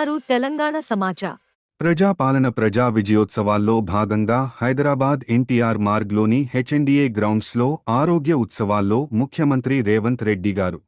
చూస్తున్నారు తెలంగాణ సమాచార్. ప్రజాపాలన ప్రజా విజయోత్సవాల్లో భాగంగా హైదరాబాద్ ఎన్టీఆర్ మార్గ్లోని హెచ్ఎండిఏ గ్రౌండ్స్లో ఆరోగ్య ఉత్సవాల్లో ముఖ్యమంత్రి రేవంత్ రెడ్డి గారు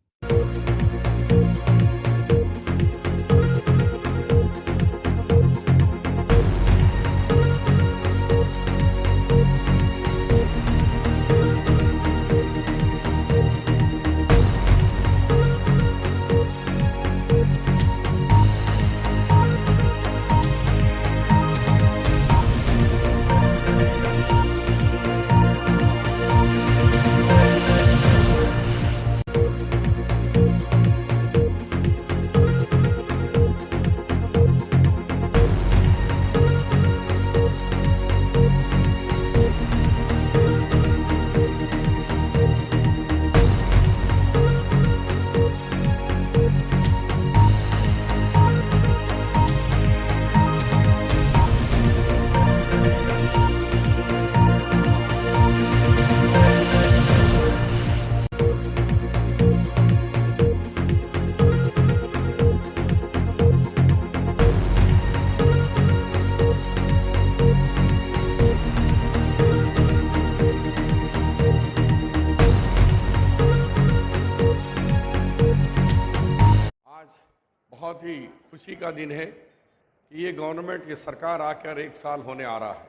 बहुत ही खुशी का दिन है कि ये गवर्नमेंट, ये सरकार आकर 1 साल होने आ रहा है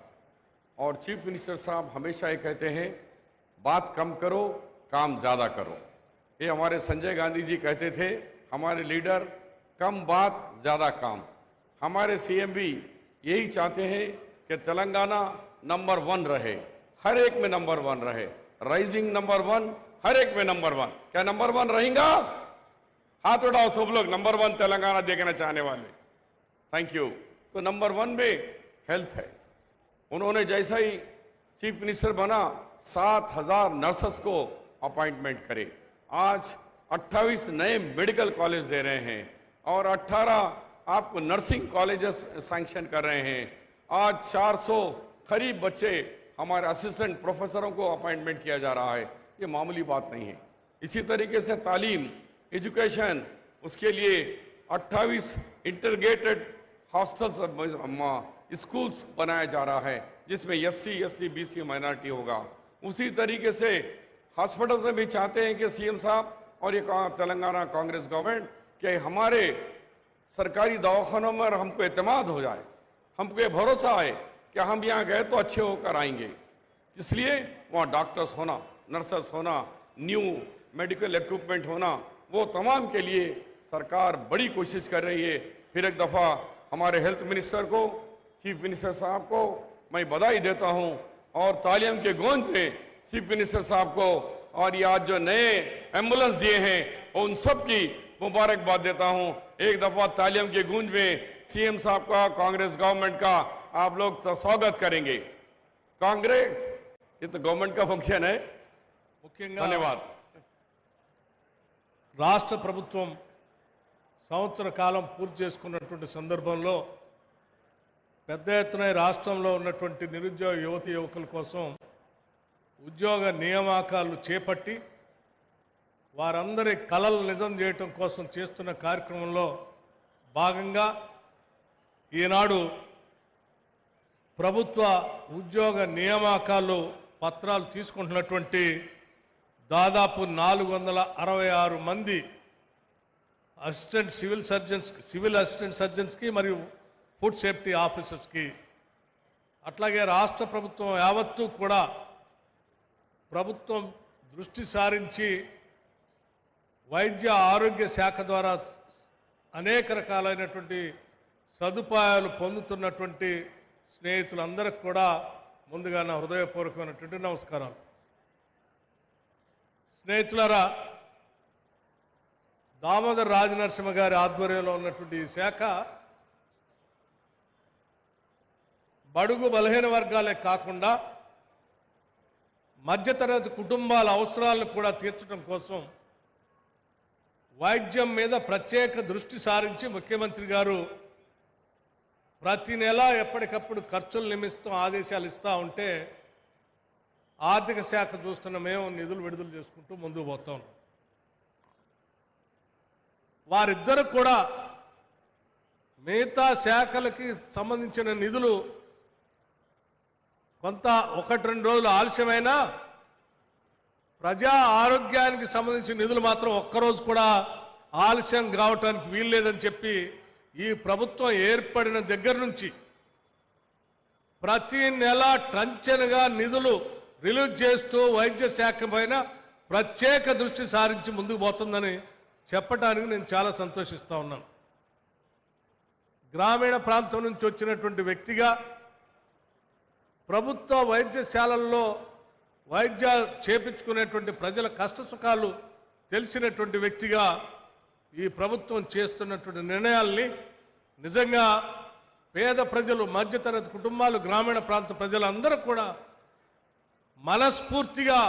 और चीफ मिनिस्टर साहब हमेशा ये कहते हैं बात कम करो, काम ज़्यादा करो। ये हमारे संजय गांधी जी कहते थे, हमारे लीडर, कम बात ज़्यादा काम। हमारे सीएम भी यही चाहते हैं कि तेलंगाना नंबर 1 रहे, हर एक में नंबर 1 रहे, राइजिंग नंबर 1, हर एक में नंबर 1। क्या नंबर 1 रहेगा? हाथ उठाओ सब लोग, नंबर 1 तेलंगाना देखना चाहने वाले। Thank you. तो नंबर 1 में हेल्थ है। उन्होंने जैसा ही चीफ मिनिस्टर बना 7,000 नर्सेस को अपॉइंटमेंट करे। आज 28 नए मेडिकल कॉलेज दे रहे हैं और 18 आपको नर्सिंग कॉलेजेस सैंक्शन कर रहे हैं। आज 400 करीब बच्चे हमारे असिस्टेंट प्रोफेसरों को अपॉइंटमेंट किया जा रहा है। ये मामूली बात नहीं है। इसी तरीके से तालीम, एजुकेशन, उसके लिए 28 इंटीग्रेटेड हॉस्टल्स स्कूल्स बनाया जा रहा है जिसमें SC, ST, BC माइनॉरिटी होगा। उसी तरीके से हॉस्पिटल्स में भी चाहते हैं कि सीएम साहब और ये तेलंगाना कांग्रेस गवर्नमेंट कि हमारे सरकारी दवाखानों में हमको एतमाद हो जाए, हमको ये भरोसा आए कि हम यहाँ गए तो अच्छे होकर आएंगे। इसलिए वहाँ डॉक्टर्स होना, नर्सेस होना, न्यू मेडिकल इक्विपमेंट होना, वो तमाम के लिए सरकार बड़ी कोशिश कर रही है। फिर एक दफ़ा हमारे हेल्थ मिनिस्टर को, चीफ मिनिस्टर साहब को मैं बधाई देता हूं और तालियम के गूंज में चीफ मिनिस्टर साहब को और ये आज जो नए एम्बुलेंस दिए हैं उन सब की मुबारकबाद देता हूं। एक दफ़ा तालियम के गूंज में सीएम साहब का, कांग्रेस गवर्नमेंट का आप लोग तो स्वागत करेंगे। कांग्रेस, ये तो गवर्नमेंट का फंक्शन है। धन्यवाद। రాష్ట్ర ప్రభుత్వం సంవత్సర కాలం పూర్తి చేసుకున్నటువంటి సందర్భంలో పెద్ద ఎత్తున రాష్ట్రంలో ఉన్నటువంటి నిరుద్యోగ యువతి యువకుల కోసం ఉద్యోగ నియామకాలు చేపట్టి వారందరి కలలు నిజం చేయటం కోసం చేస్తున్న కార్యక్రమంలో భాగంగా ఈనాడు ప్రభుత్వ ఉద్యోగ నియామకాలు పత్రాలు తీసుకుంటున్నటువంటి దాదాపు 466 మంది అసిస్టెంట్ సివిల్ అసిస్టెంట్ సర్జన్స్కి మరియు ఫుడ్ సేఫ్టీ ఆఫీసర్స్కి, అట్లాగే రాష్ట్ర ప్రభుత్వం యావత్తూ కూడా ప్రభుత్వం దృష్టి సారించి వైద్య ఆరోగ్య శాఖ ద్వారా అనేక రకాలైనటువంటి సదుపాయాలు పొందుతున్నటువంటి స్నేహితులందరికీ కూడా ముందుగా నా హృదయపూర్వకమైనటువంటి నమస్కారాలు. స్నేహితులారా, దామోదర్ రాజనరసింహ గారి ఆధ్వర్యంలో ఉన్నటువంటి ఈ శాఖ బడుగు బలహీన వర్గాలే కాకుండా మధ్యతరగతి కుటుంబాల అవసరాలను కూడా తీర్చడం కోసం వైద్యం మీద ప్రత్యేక దృష్టి సారించి ముఖ్యమంత్రి గారు ప్రతి నెల ఎప్పటికప్పుడు ఖర్చులు నిమిత్తం ఆదేశాలు ఇస్తూ ఉంటే ఆర్థిక శాఖ చూస్తున్న మేము నిధులు విడుదల చేసుకుంటూ ముందుకు పోతాం. వారిద్దరు కూడా మిగతా శాఖలకి సంబంధించిన నిధులు కొంత 1-2 రోజులు ఆలస్యమైనా ప్రజా ఆరోగ్యానికి సంబంధించిన నిధులు మాత్రం ఒక్కరోజు కూడా ఆలస్యం కావటానికి వీల్లేదని చెప్పి ఈ ప్రభుత్వం ఏర్పడిన దగ్గర నుంచి ప్రతి నెల టంచనగా నిధులు రిలీజ్ చేస్తూ వైద్య శాఖ పైన ప్రత్యేక దృష్టి సారించి ముందుకు పోతుందని చెప్పడానికి నేను చాలా సంతోషిస్తూ ఉన్నాను. గ్రామీణ ప్రాంతం నుంచి వచ్చినటువంటి వ్యక్తిగా ప్రభుత్వ వైద్యశాలల్లో వైద్యాలు చేపించుకునేటువంటి ప్రజల కష్టసుఖాలు తెలిసినటువంటి వ్యక్తిగా ఈ ప్రభుత్వం చేస్తున్నటువంటి నిర్ణయాల్ని నిజంగా పేద ప్రజలు, మధ్యతరగతి కుటుంబాలు, గ్రామీణ ప్రాంత ప్రజలందరూ కూడా మనస్ఫూర్తిగా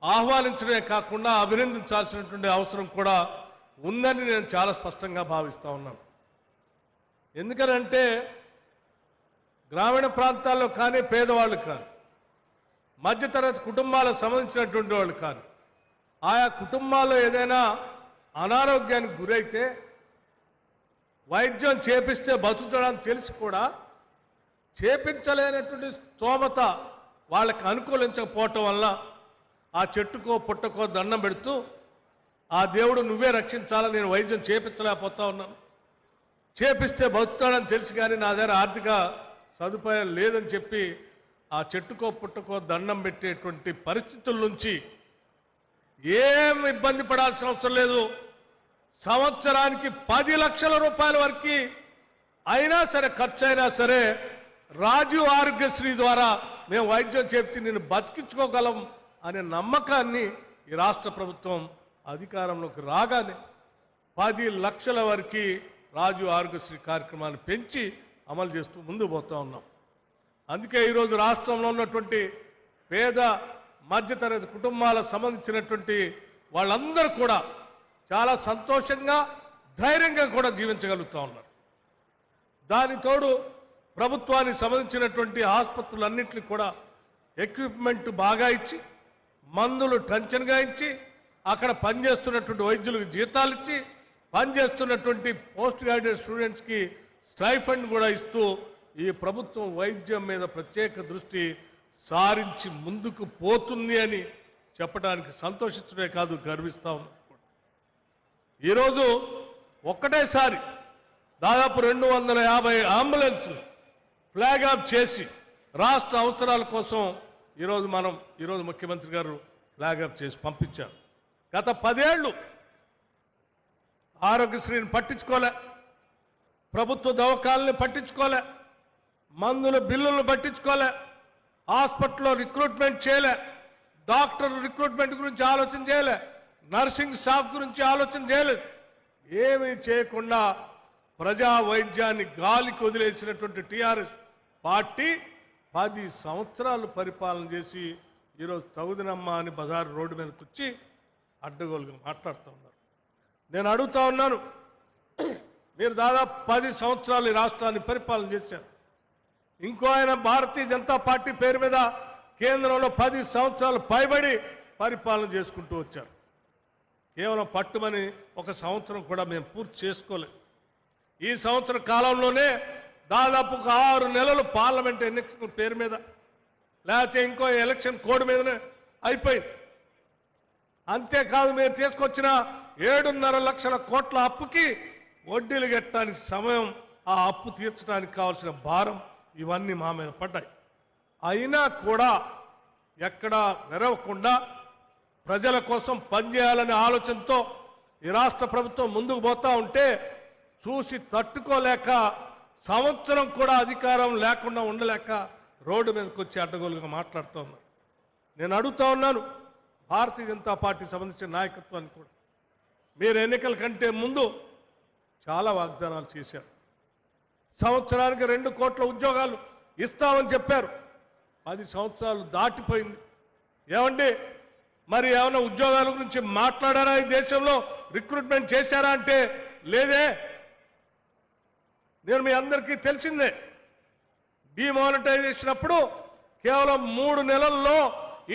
ఆహ్వానించడమే కాకుండా అభినందించాల్సినటువంటి అవసరం కూడా ఉందని నేను చాలా స్పష్టంగా భావిస్తూ ఉన్నాను. ఎందుకనంటే గ్రామీణ ప్రాంతాల్లో కానీ, పేదవాళ్ళు కానీ, మధ్యతరగతి కుటుంబాలకు సంబంధించినటువంటి వాళ్ళు కానీ, ఆయా కుటుంబాల్లో ఏదైనా అనారోగ్యానికి గురైతే వైద్యం చేపిస్తే బతుకుతాడని తెలిసి కూడా చేపించలేనటువంటి స్తోమత వాళ్ళకి అనుకూలించకపోవటం వల్ల ఆ చెట్టుకో పుట్టకో దండం పెడుతూ ఆ దేవుడు నువ్వే రక్షించాలని నేను వైద్యం చేపించలేకపోతా ఉన్నాను, చేపిస్తే బతుకుతాడని తెలిసి కానీ నా దగ్గర ఆర్థిక సదుపాయం లేదని చెప్పి ఆ చెట్టుకో పుట్టకో దండం పెట్టేటువంటి పరిస్థితుల నుంచి ఏం ఇబ్బంది పడాల్సిన అవసరం లేదు. సంవత్సరానికి 10 లక్షల రూపాయల వరకు అయినా సరే, ఖర్చు అయినా సరే, రాజీవ్ ఆరోగ్యశ్రీ ద్వారా మేము వైద్యం చేపించి నేను బతికించుకోగలం అనే నమ్మకాన్ని ఈ రాష్ట్ర ప్రభుత్వం అధికారంలోకి రాగానే 10 లక్షల వరకు రాజీవ్ ఆరోగ్యశ్రీ కార్యక్రమాన్ని పెంచి అమలు చేస్తూ ముందుకు పోతూ ఉన్నాం. అందుకే ఈరోజు రాష్ట్రంలో ఉన్నటువంటి పేద మధ్యతరగతి కుటుంబాలకు సంబంధించినటువంటి వాళ్ళందరూ కూడా చాలా సంతోషంగా, ధైర్యంగా కూడా జీవించగలుగుతూ ఉన్నారు. దాని తోడు ప్రభుత్వానికి సంబంధించినటువంటి ఆసుపత్రులన్నింటినీ కూడా ఎక్విప్మెంట్ బాగా ఇచ్చి, మందులు టంచన్గా ఇచ్చి, అక్కడ పనిచేస్తున్నటువంటి వైద్యులకు జీతాలు ఇచ్చి, పనిచేస్తున్నటువంటి పోస్ట్ గ్రాడ్యుయేట్ స్టూడెంట్స్కి స్టైఫండ్ కూడా ఇస్తూ ఈ ప్రభుత్వం వైద్యం మీద ప్రత్యేక దృష్టి సారించి ముందుకు పోతుంది అని చెప్పడానికి సంతోషించడమే కాదు, గర్విస్తా ఉన్నాం. ఈరోజు ఒక్కటేసారి దాదాపు 250 అంబులెన్స్లు ఫ్లాగ్ ఆఫ్ చేసి రాష్ట్ర అవసరాల కోసం ఈరోజు ముఖ్యమంత్రి గారు ఫ్లాగ్ ఆఫ్ చేసి పంపించారు. గత 10 ఏళ్ళు ఆరోగ్యశ్రీని పట్టించుకోలే, ప్రభుత్వ దవాఖానాలను పట్టించుకోలే, మందుల బిల్లులను పట్టించుకోలే, హాస్పిటల్లో రిక్రూట్మెంట్ చేయలే, డాక్టర్ రిక్రూట్మెంట్ గురించి ఆలోచన చేయలే, నర్సింగ్ స్టాఫ్ గురించి ఆలోచన చేయలేదు. ఏమీ చేయకుండా ప్రజా వైద్యాన్ని గాలికి వదిలేసినటువంటి టీఆర్ఎస్ పార్టీ 10 సంవత్సరాలు పరిపాలన చేసి ఈరోజు తగుదనమ్మ అని బజారు రోడ్డు మీదకి వచ్చి అడ్డగోలుగా మాట్లాడుతూ ఉన్నారు. నేను అడుగుతా ఉన్నాను, మీరు దాదాపు 10 సంవత్సరాలు ఈ రాష్ట్రాన్ని పరిపాలన చేశారు. ఇంకో ఆయన భారతీయ జనతా పార్టీ పేరు మీద కేంద్రంలో 10 సంవత్సరాలు పైబడి పరిపాలన చేసుకుంటూ వచ్చారు. కేవలం పట్టుమని 1 సంవత్సరం కూడా మేము పూర్తి చేసుకోలేదు. ఈ సంవత్సర కాలంలోనే దాదాపు 6 నెలలు పార్లమెంట్ ఎన్నికల పేరు మీద, లేకపోతే ఇంకో ఎలక్షన్ కోడ్ మీదనే అయిపోయింది. అంతేకాదు, మీరు తీసుకొచ్చిన 7.5 లక్షల కోట్ల అప్పుకి వడ్డీలు కట్టడానికి సమయం, ఆ అప్పు తీర్చడానికి కావాల్సిన భారం, ఇవన్నీ మా మీద పడ్డాయి. అయినా కూడా ఎక్కడా వెరవకుండా ప్రజల కోసం పనిచేయాలనే ఆలోచనతో ఈ రాష్ట్ర ప్రభుత్వం ముందుకు పోతా ఉంటే చూసి తట్టుకోలేక, సంవత్సరం కూడా అధికారం లేకుండా ఉండలేక రోడ్డు మీదకి వచ్చి అడ్డగోలుగా మాట్లాడుతూ ఉన్నారు. నేను అడుగుతా ఉన్నాను భారతీయ జనతా పార్టీ సంబంధించిన నాయకత్వాన్ని కూడా, మీరు ఎన్నికల కంటే ముందు చాలా వాగ్దానాలు చేశారు. సంవత్సరానికి 2 కోట్ల ఉద్యోగాలు ఇస్తామని చెప్పారు. 10 సంవత్సరాలు దాటిపోయింది. ఏమండి, మరి ఏమైనా ఉద్యోగాల గురించి మాట్లాడారా? ఈ దేశంలో రిక్రూట్మెంట్ చేశారా అంటే లేదే. నేను మీ అందరికీ తెలిసిందే, డిమానిటైజేషన్ అప్పుడు కేవలం 3 నెలల్లో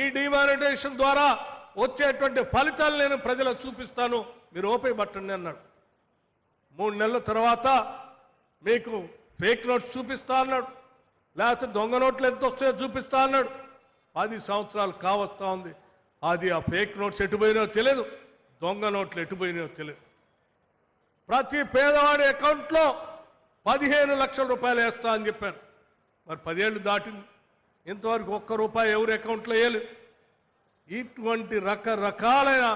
ఈ డిమానిటైజేషన్ ద్వారా వచ్చేటువంటి ఫలితాలు నేను ప్రజలకు చూపిస్తాను, మీరు ఓపిక పట్టండి అన్నాడు. 3 నెలల తర్వాత మీకు ఫేక్ నోట్స్ చూపిస్తా అన్నాడు, లేకపోతే దొంగ నోట్లు ఎంత వస్తాయో చూపిస్తా అన్నాడు. 10 సంవత్సరాలు కావస్తా ఉంది. అది ఆ ఫేక్ నోట్స్ ఎటుపోయినో తెలియదు, దొంగ నోట్లు ఎటుపోయినో తెలియదు. ప్రతి పేదవాడి అకౌంట్లో 15 లక్షల రూపాయలు వేస్తా అని చెప్పారు. మరి 10 ఏళ్ళు దాటింది, ఇంతవరకు ₹1 ఎవరి అకౌంట్లో వేయలేదు. ఇటువంటి రకరకాలైన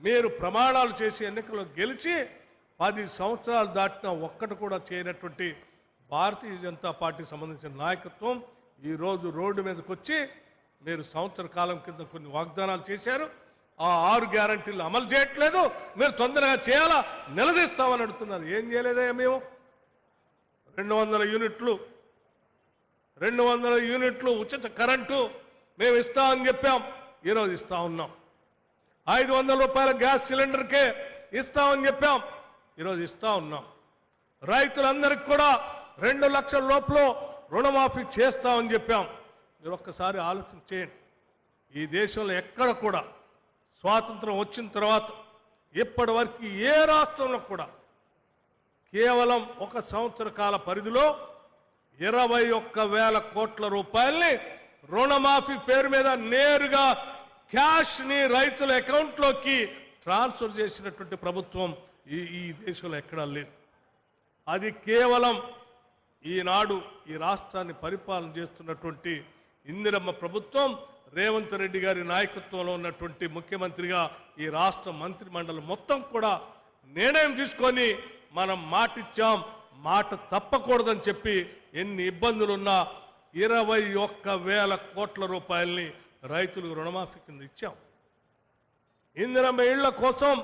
మీరు ప్రమాణాలు చేసి ఎన్నికల్లో గెలిచి 10 సంవత్సరాలు దాటినా ఒక్కటి కూడా చేయనటువంటి భారతీయ జనతా పార్టీకి సంబంధించిన నాయకత్వం ఈరోజు రోడ్డు మీదకి వచ్చి మీరు సంవత్సర కాలం కింద కొన్ని వాగ్దానాలు చేశారు, ఆ 6 గ్యారంటీలు అమలు చేయట్లేదు, మీరు తొందరగా చేయాలా, నిలదీస్తామని అడుగుతున్నారు. ఏం చేయలేదా మేము? 200 యూనిట్లు ఉచిత కరెంటు మేము ఇస్తామని చెప్పాం, ఈరోజు ఇస్తా ఉన్నాం. 500 రూపాయల గ్యాస్ సిలిండర్కే ఇస్తామని చెప్పాం, ఈరోజు ఇస్తా ఉన్నాం. రైతులందరికీ కూడా 2 లక్షల లోపల రుణమాఫీ చేస్తామని చెప్పాం. మీరు ఒక్కసారి ఆలోచన చేయండి. ఈ దేశంలో ఎక్కడ కూడా స్వాతంత్రం వచ్చిన తర్వాత ఇప్పటి వరకు ఏ రాష్ట్రంలో కూడా కేవలం 1 సంవత్సర కాల పరిధిలో 21,000 కోట్ల రూపాయల్ని రుణమాఫీ పేరు మీద నేరుగా క్యాష్ని రైతుల అకౌంట్లోకి ట్రాన్స్ఫర్ చేసినటువంటి ప్రభుత్వం ఈ దేశంలో ఎక్కడా లేదు. అది కేవలం ఈనాడు ఈ రాష్ట్రాన్ని పరిపాలన చేస్తున్నటువంటి ఇందిరమ్మ ప్రభుత్వం, రేవంత్ రెడ్డి గారి నాయకత్వంలో ఉన్నటువంటి ముఖ్యమంత్రిగా ఈ రాష్ట్ర మంత్రి మండలి మొత్తం కూడా నిర్ణయం తీసుకొని మనం మాటిచ్చాం, మాట తప్పకూడదని చెప్పి ఎన్ని ఇబ్బందులున్నా 21,000 కోట్ల రూపాయల్ని రైతులకు రుణమాఫీ కింద ఇచ్చాం. ఇందిరమ్మ ఇళ్ల కోసం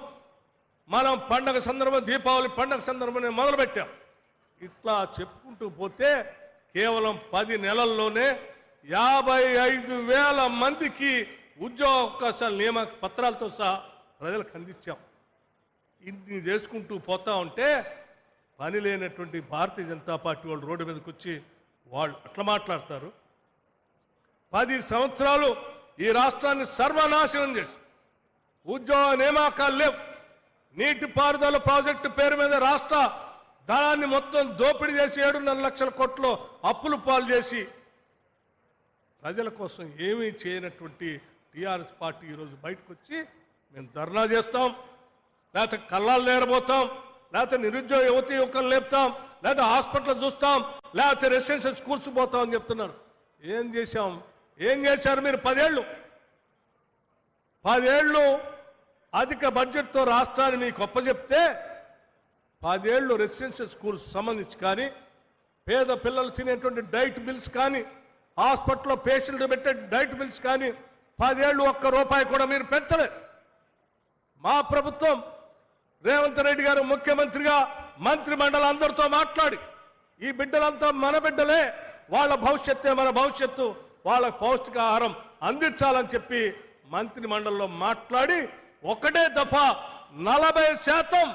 మనం పండగ సందర్భం, దీపావళి పండగ సందర్భంగా మొదలుపెట్టాం. ఇట్లా చెప్పుకుంటూ పోతే కేవలం 10 నెలల్లోనే 55,000 మందికి ఉద్యోగ అవకాశాలు నియామక పత్రాలతో సహా ప్రజలకు అందించాం. ఇన్ని చేసుకుంటూ పోతా ఉంటే పని లేనటువంటి భారతీయ జనతా పార్టీ వాళ్ళు రోడ్డు మీదకి వచ్చి వాళ్ళు అట్లా మాట్లాడతారు. 10 సంవత్సరాలు ఈ రాష్ట్రాన్ని సర్వనాశనం చేసి ఉద్యోగ నియామకాలు లేవు. నీటిపారుదల ప్రాజెక్టు పేరు మీద రాష్ట్ర ధనాన్ని మొత్తం దోపిడీ చేసి 7.5 లక్షల కోట్లు అప్పులు పాలు చేసి ప్రజల కోసం ఏమీ చేయనటువంటి టీఆర్ఎస్ పార్టీ ఈరోజు బయటకు వచ్చి మేము ధర్నా చేస్తాం, లేకపోతే కళ్ళాలు నేరబోతాం, లేకపోతే నిరుద్యోగ యువతి యువకులు లేపుతాం, లేకపోతే హాస్పిటల్ చూస్తాం, లేకపోతే రెసిడెన్షియల్ స్కూల్స్ పోతాం అని చెప్తున్నారు. ఏం చేశాం? ఏం చేశారు మీరు? 10 ఏళ్ళు అధిక బడ్జెట్తో రాష్ట్రాన్ని మీకు అప్పచెప్తే 10 ఏళ్ళు రెసిడెన్షియల్ స్కూల్స్ సంబంధించి కానీ, పేద పిల్లలు తినేటువంటి డైట్ బిల్స్ కానీ, హాస్పిటల్లో పేషెంట్లు పెట్టే డైట్ బిల్స్ కానీ 10 ఏళ్ళు ₹1 కూడా మీరు పెంచలేదు. మా ప్రభుత్వం రేవంత్ రెడ్డి గారు ముఖ్యమంత్రిగా మంత్రి మండలి అందరితో మాట్లాడి ఈ బిడ్డలంతా మన బిడ్డలే, వాళ్ళ భవిష్యత్తే మన భవిష్యత్తు, వాళ్ళ పౌష్టికాహారం అందించాలని చెప్పి మంత్రి మండలిలో మాట్లాడి ఒకటే దఫా 40%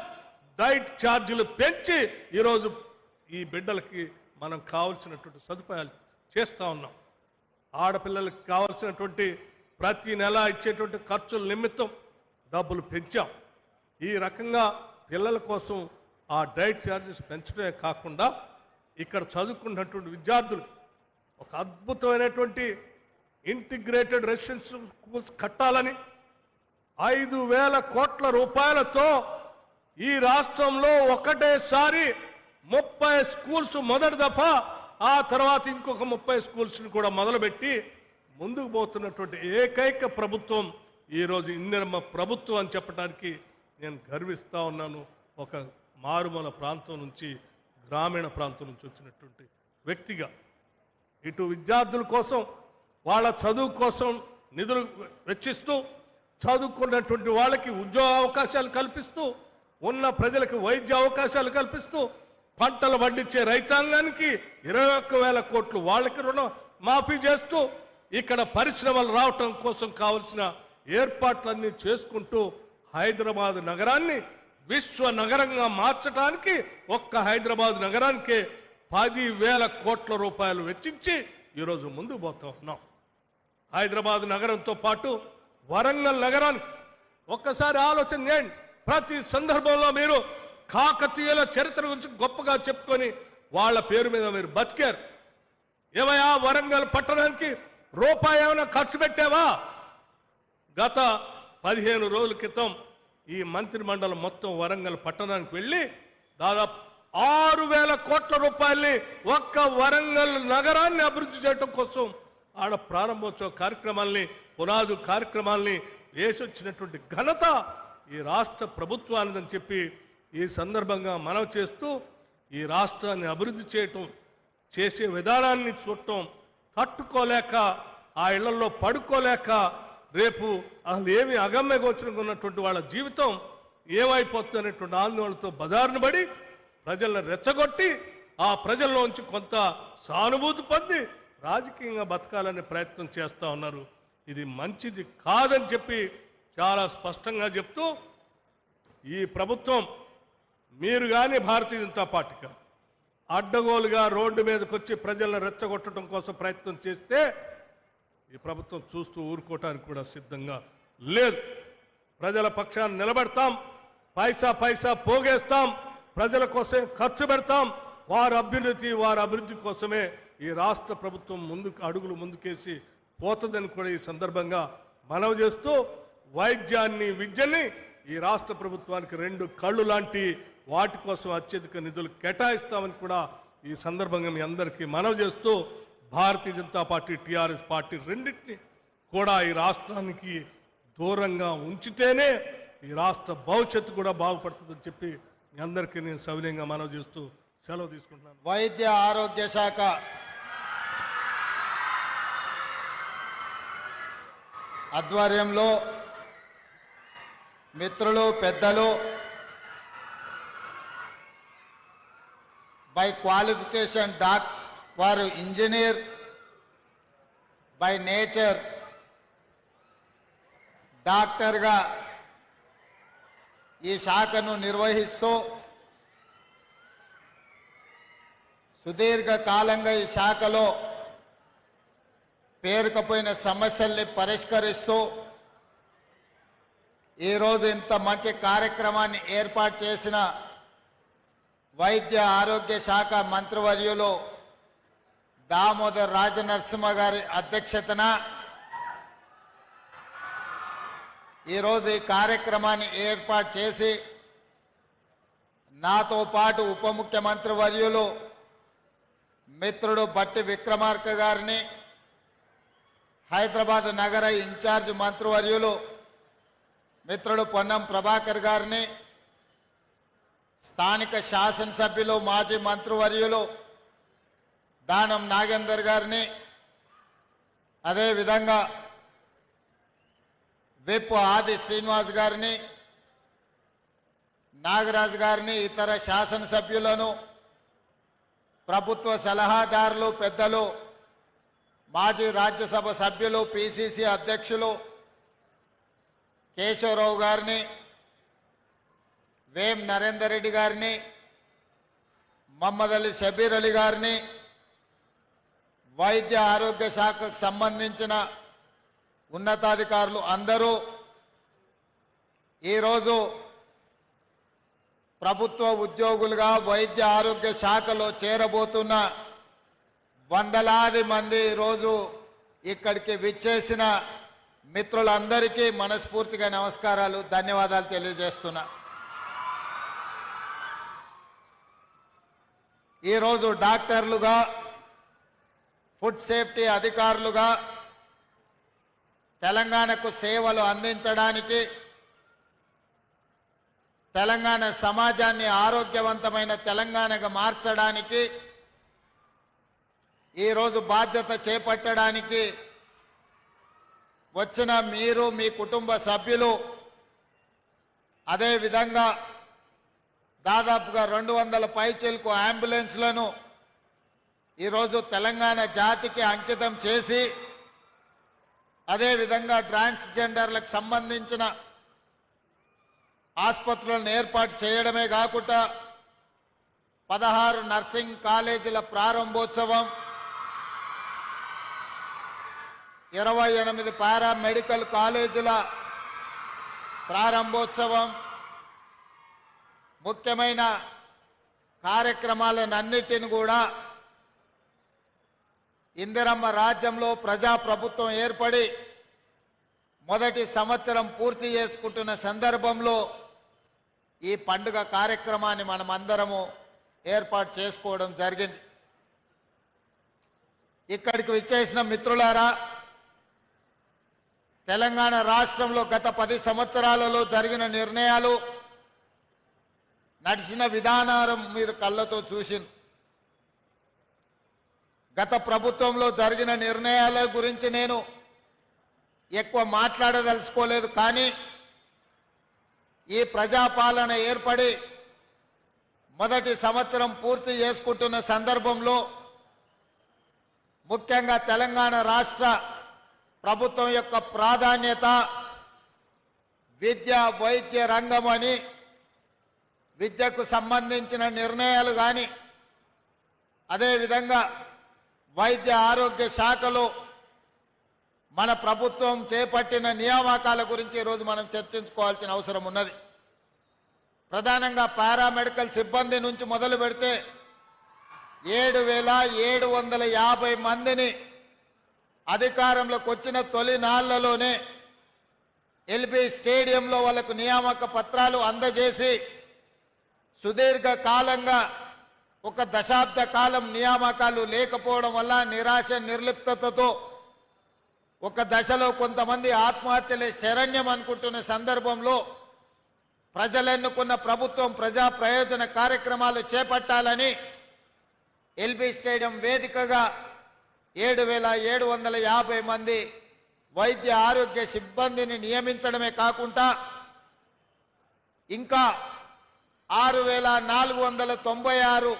డైట్ ఛార్జీలు పెంచి ఈరోజు ఈ బిడ్డలకి మనం కావలసినటువంటి సదుపాయాలు చేస్తూ ఉన్నాం. ఆడపిల్లలకి కావలసినటువంటి ప్రతి నెల ఇచ్చేటువంటి ఖర్చుల నిమిత్తం డబ్బులు పెంచాం. ఈ రకంగా పిల్లల కోసం ఆ డైట్ ఛార్జెస్ పెంచడమే కాకుండా ఇక్కడ చదువుకున్నటువంటి విద్యార్థులు ఒక అద్భుతమైనటువంటి ఇంటిగ్రేటెడ్ రెసిడెన్షియల్ స్కూల్స్ కట్టాలని 5,000 కోట్ల రూపాయలతో ఈ రాష్ట్రంలో ఒకటేసారి 30 స్కూల్స్ మొదటి దఫా, ఆ తర్వాత ఇంకొక 30 స్కూల్స్ని కూడా మొదలుపెట్టి ముందుకు పోతున్నటువంటి ఏకైక ప్రభుత్వం ఈరోజు ఇందిరమ్మ ప్రభుత్వం అని చెప్పడానికి నేను గర్విస్తూ ఉన్నాను. ఒక మారుమూల ప్రాంతం నుంచి, గ్రామీణ ప్రాంతం నుంచి వచ్చినటువంటి వ్యక్తిగా ఇటు విద్యార్థుల కోసం వాళ్ళ చదువు కోసం నిధులు వెచ్చిస్తూ, చదువుకున్నటువంటి వాళ్ళకి ఉద్యోగ అవకాశాలు కల్పిస్తూ, ఉన్న ప్రజలకు వైద్య అవకాశాలు కల్పిస్తూ, పంటలు పండించే రైతాంగానికి 21,000 కోట్లు వాళ్ళకి రుణం మాఫీ చేస్తూ, ఇక్కడ పరిశ్రమలు రావటం కోసం కావలసిన ఏర్పాట్లన్నీ చేసుకుంటూ హైదరాబాద్ నగరాన్ని విశ్వ నగరంగా మార్చడానికి ఒక్క హైదరాబాద్ నగరానికే 10,000 కోట్ల రూపాయలు వెచ్చించి ఈరోజు ముందుకు పోతా ఉన్నాం. హైదరాబాద్ నగరంతో పాటు వరంగల్ నగరానికి ఒక్కసారి ఆలోచన చేయండి. ప్రతి సందర్భంలో మీరు కాకతీయుల చరిత్ర గురించి గొప్పగా చెప్పుకొని వాళ్ళ పేరు మీద మీరు బతికారు. ఏమయ్యా వరంగల్ పట్టణానికి రూపాయి ఏమైనా ఖర్చు పెట్టావా? గత 15 రోజుల క్రితం ఈ మంత్రి మండలి మొత్తం వరంగల్ పట్టణానికి వెళ్ళి దాదాపు 6,000 కోట్ల రూపాయల్ని ఒక్క వరంగల్ నగరాన్ని అభివృద్ధి చేయడం కోసం ఆడ ప్రారంభోత్సవ కార్యక్రమాల్ని పునాదు కార్యక్రమాల్ని వేసొచ్చినటువంటి ఘనత ఈ రాష్ట్ర ప్రభుత్వానిదని చెప్పి ఈ సందర్భంగా మనవి చేస్తూ ఈ రాష్ట్రాన్ని అభివృద్ధి చేయటం చేసే విధానాన్ని చూడటం తట్టుకోలేక ఆ ఇళ్లలో పడుకోలేక రేపు అసలు ఏమి అగమ్య గోచరంగా ఉన్నటువంటి వాళ్ళ జీవితం ఏమైపోతున్నటువంటి ఆందోళనతో బజారును పడి ప్రజలను రెచ్చగొట్టి ఆ ప్రజల్లోంచి కొంత సానుభూతి పొంది రాజకీయంగా బతకాలనే ప్రయత్నం చేస్తూ ఉన్నారు. ఇది మంచిది కాదని చెప్పి చాలా స్పష్టంగా చెప్తూ ఈ ప్రభుత్వం మీరు కానీ భారతీయ జనతా పార్టీగా అడ్డగోలుగా రోడ్డు మీదకి వచ్చి ప్రజలను రెచ్చగొట్టడం కోసం ప్రయత్నం చేస్తే ఈ ప్రభుత్వం చూస్తూ ఊరుకోవటానికి కూడా సిద్ధంగా లేదు. ప్రజల పక్షాన్ని నిలబెడతాం, పైసా పైసా పోగేస్తాం, ప్రజల కోసం ఖర్చు పెడతాం. వారి అభివృద్ధి కోసమే ఈ రాష్ట్ర ప్రభుత్వం అడుగులు ముందుకేసి పోతుందని కూడా ఈ సందర్భంగా మనవి చేస్తూ వైద్యాన్ని విద్యని ఈ రాష్ట్ర ప్రభుత్వానికి 2 కళ్ళు లాంటి వాటి కోసం అత్యధిక నిధులు కేటాయిస్తామని కూడా ఈ సందర్భంగా మీ అందరికీ మనవి చేస్తూ Bharatiya Janata party TRS party రెండింటిని కూడా ఈ రాష్ట్రానికి దూరంగా ఉంచితేనే ఈ రాష్ట్ర భవిష్యత్తు కూడా బాగుపడుతుందని చెప్పి మీ అందరికీ నేను సవినయంగా మనవి చేస్తూ సెలవు తీసుకుంటున్నాను. వైద్య ఆరోగ్య శాఖ ఆధ్వర్యంలో మిత్రులు పెద్దలు బై క్వాలిఫికేషన్ వారు ఇంజనీర్ బై నేచర్ డాక్టర్గా ఈ శాఖను నిర్వహిస్తూ సుదీర్ఘ కాలంగా ఈ శాఖలో పేరుకపోయిన సమస్యల్ని పరిష్కరిస్తూ ఈరోజు ఇంత మంచి కార్యక్రమాన్ని ఏర్పాటు చేసిన వైద్య ఆరోగ్య శాఖ మంత్రివర్యులు దామోదర్ రాజనరసింహ గారి అధ్యక్షతన ఈరోజు ఈ కార్యక్రమాన్ని ఏర్పాటు చేసి నాతో పాటు ఉప ముఖ్యమంత్రి వర్యులు మిత్రుడు బట్టి విక్రమార్క గారిని, హైదరాబాద్ నగర ఇన్ఛార్జ్ మంత్రివర్యులు మిత్రుడు పొన్నం ప్రభాకర్ గారిని, స్థానిక శాసనసభ్యులు మాజీ మంత్రివర్యులు దానం నాగేందర్ గారిని, అదేవిధంగా విప్ ఆది శ్రీనివాస్ గారిని, నాగరాజ్ గారిని, ఇతర శాసనసభ్యులను, ప్రభుత్వ సలహాదారులు పెద్దలు, మాజీ రాజ్యసభ సభ్యులు, పిసిసి అధ్యక్షులు కేశవరావు గారిని, వేం నరేందర్ రెడ్డి గారిని, మహమ్మద్ అలీ షబీర్ అలీ గారిని, వైద్య ఆరోగ్య శాఖకు సంబంధించిన ఉన్నతాధికారులు అందరూ ఈరోజు ప్రభుత్వ ఉద్యోగులుగా వైద్య ఆరోగ్య శాఖలో చేరబోతున్న వందలాది మంది ఈరోజు ఇక్కడికి విచ్చేసిన మిత్రులందరికీ మనస్ఫూర్తిగా నమస్కారాలు, ధన్యవాదాలు తెలియజేస్తున్నా. ఈరోజు డాక్టర్లుగా, ఫుడ్ సేఫ్టీ అధికారులుగా తెలంగాణకు సేవలు అందించడానికి, తెలంగాణ సమాజాన్ని ఆరోగ్యవంతమైన తెలంగాణగా మార్చడానికి, ఈరోజు బాధ్యత చేపట్టడానికి వచ్చిన మీరు, మీ కుటుంబ సభ్యులు, అదేవిధంగా దాదాపుగా 200 పైచిలకు అంబులెన్స్లను ఈరోజు తెలంగాణ జాతికి అంకితం చేసి, అదేవిధంగా ట్రాన్స్జెండర్లకు సంబంధించిన ఆసుపత్రులను ఏర్పాటు చేయడమే కాకుండా 16 నర్సింగ్ కాలేజీల ప్రారంభోత్సవం, 28 పారామెడికల్ కాలేజీల ప్రారంభోత్సవం, ముఖ్యమైన కార్యక్రమాలన్నిటిని కూడా ఇందిరమ్మ రాజ్యంలో ప్రజాప్రభుత్వం ఏర్పడి మొదటి సంవత్సరం పూర్తి చేసుకుంటున్న సందర్భంలో ఈ పండుగ కార్యక్రమాన్ని మనమందరము ఏర్పాటు చేసుకోవడం జరిగింది. ఇక్కడికి విచ్చేసిన మిత్రులారా, తెలంగాణ రాష్ట్రంలో గత 10 సంవత్సరాలలో జరిగిన నిర్ణయాలు, నడిచిన విధానం మీరు కళ్ళతో చూసింది. గత ప్రభుత్వంలో జరిగిన నిర్ణయాల గురించి నేను ఎక్కువ మాట్లాడదలుచుకోలేదు. కానీ ఈ ప్రజాపాలన ఏర్పడి మొదటి సంవత్సరం పూర్తి చేసుకుంటున్న సందర్భంలో ముఖ్యంగా తెలంగాణ రాష్ట్ర ప్రభుత్వం యొక్క ప్రాధాన్యత విద్య, వైద్య రంగం అని, విద్యకు సంబంధించిన నిర్ణయాలు కానీ, అదేవిధంగా వైద్య ఆరోగ్య శాఖలో మన ప్రభుత్వం చేపట్టిన నియామకాల గురించి ఈరోజు మనం చర్చించుకోవాల్సిన అవసరం ఉన్నది. ప్రధానంగా పారామెడికల్ సిబ్బంది నుంచి మొదలు పెడితే 7,750 మందిని అధికారంలోకి వచ్చిన తొలి నాళ్లలోనే ఎల్బీ స్టేడియంలో వాళ్ళకు నియామక పత్రాలు అందజేసి సుదీర్ఘ కాలంగా 1 దశాబ్ద కాలం నియామకాలు లేకపోవడం వల్ల నిరాశ నిర్లిప్తతతో ఒక దశలో కొంతమంది ఆత్మహత్యలే శరణ్యం అనుకుంటున్న సందర్భంలో ప్రజలెన్నుకున్న ప్రభుత్వం ప్రజా ప్రయోజన కార్యక్రమాలు చేపట్టాలని ఎల్బీ స్టేడియం వేదికగా 7,750 మంది వైద్య ఆరోగ్య సిబ్బందిని నియమించడమే కాకుండా ఇంకా 6,496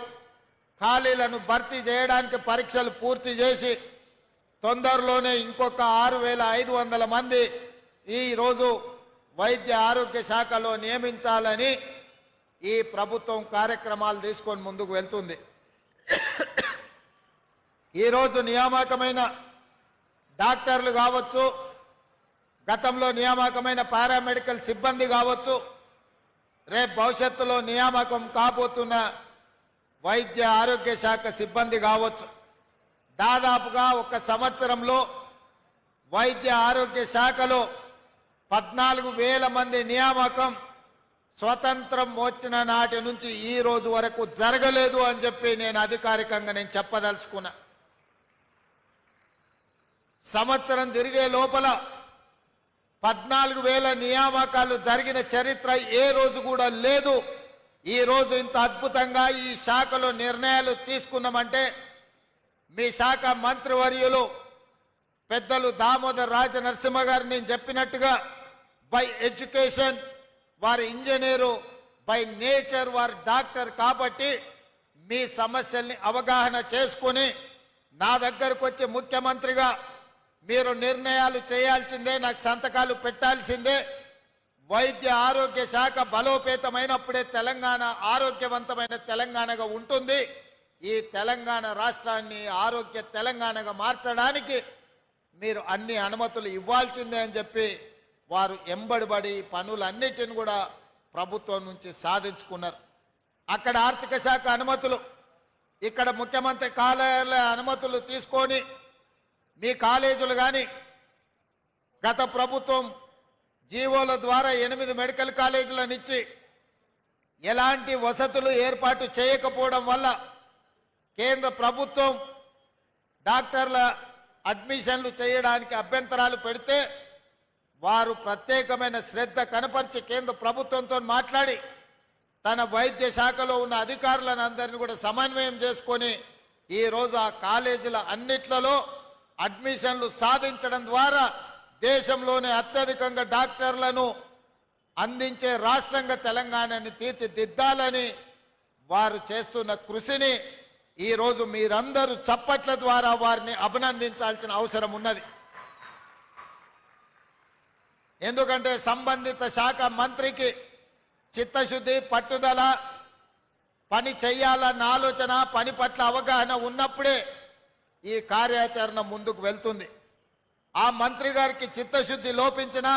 ఖాళీలను భర్తీ చేయడానికి పరీక్షలు పూర్తి చేసి తొందరలోనే ఇంకొక 6,500 మంది ఈరోజు వైద్య ఆరోగ్య శాఖలో నియమించాలని ఈ ప్రభుత్వం కార్యక్రమాలు తీసుకొని ముందుకు వెళ్తుంది. ఈరోజు నియామకమైన డాక్టర్లు కావచ్చు, గతంలో నియామకమైన పారామెడికల్ సిబ్బంది కావచ్చు, రేపు భవిష్యత్తులో నియామకం కాబోతున్న వైద్య ఆరోగ్య శాఖ సిబ్బంది కావచ్చు, దాదాపుగా 1 సంవత్సరంలో వైద్య ఆరోగ్య శాఖలో 14,000 మంది నియామకం స్వతంత్రం వచ్చిన నాటి నుంచి ఈ రోజు వరకు జరగలేదు అని చెప్పి నేను అధికారికంగా చెప్పదలుచుకున్నా. సంవత్సరం తిరిగే లోపల 14,000 నియామకాలు జరిగిన చరిత్ర ఏ రోజు కూడా లేదు. ఈ రోజు ఇంత అద్భుతంగా ఈ శాఖలో నిర్ణయాలు తీసుకున్నామంటే మీ శాఖ మంత్రివర్యులు పెద్దలు దామోదర్ రాజనరసింహ గారు నేను చెప్పినట్టుగా బై ఎడ్యుకేషన్ వారి ఇంజనీరు, బై నేచర్ వారి డాక్టర్ కాబట్టి మీ సమస్యల్ని అవగాహన చేసుకొని నా దగ్గరకు వచ్చి ముఖ్యమంత్రిగా మీరు నిర్ణయాలు చేయాల్సిందే, నాకు సంతకాలు పెట్టాల్సిందే. వైద్య ఆరోగ్య శాఖ బలోపేతమైనప్పుడే తెలంగాణ ఆరోగ్యవంతమైన తెలంగాణగా ఉంటుంది. ఈ తెలంగాణ రాష్ట్రాన్ని ఆరోగ్య తెలంగాణగా మార్చడానికి మీరు అన్ని అనుమతులు ఇవ్వాల్సిందే అని చెప్పి వారు ఎంబడిబడి పనులన్నిటిని కూడా ప్రభుత్వం నుంచి సాధించుకున్నారు. అక్కడ ఆర్థిక శాఖ అనుమతులు, ఇక్కడ ముఖ్యమంత్రి కార్యాలయ అనుమతులు తీసుకొని మీ కాలేజీలు కానీ గత ప్రభుత్వం జీవోల ద్వారా 8 మెడికల్ కాలేజీలను ఇచ్చి ఎలాంటి వసతులు ఏర్పాటు చేయకపోవడం వల్ల కేంద్ర ప్రభుత్వం డాక్టర్ల అడ్మిషన్లు చేయడానికి అభ్యంతరాలు పెడితే వారు ప్రత్యేకమైన శ్రద్ధ కనపరిచి కేంద్ర ప్రభుత్వంతో మాట్లాడి తన వైద్య శాఖలో ఉన్న అధికారులను అందరినీ కూడా సమన్వయం చేసుకొని ఈరోజు ఆ కాలేజీల అన్నిట్లలో అడ్మిషన్లు సాధించడం ద్వారా దేశంలోనే అత్యధికంగా డాక్టర్లను అందించే రాష్ట్రంగా తెలంగాణని తీర్చిదిద్దాలని వారు చేస్తున్న కృషిని ఈరోజు మీరందరూ చప్పట్ల ద్వారా వారిని అభినందించాల్సిన అవసరం ఉన్నది. ఎందుకంటే సంబంధిత శాఖ మంత్రికి చిత్తశుద్ధి, పట్టుదల, పని చెయ్యాలన్న ఆలోచన, పని పట్ల అవగాహన ఉన్నప్పుడే ఈ కార్యాచరణ ముందుకు వెళ్తుంది. ఆ మంత్రి గారికి చిత్తశుద్ధి లోపించినా,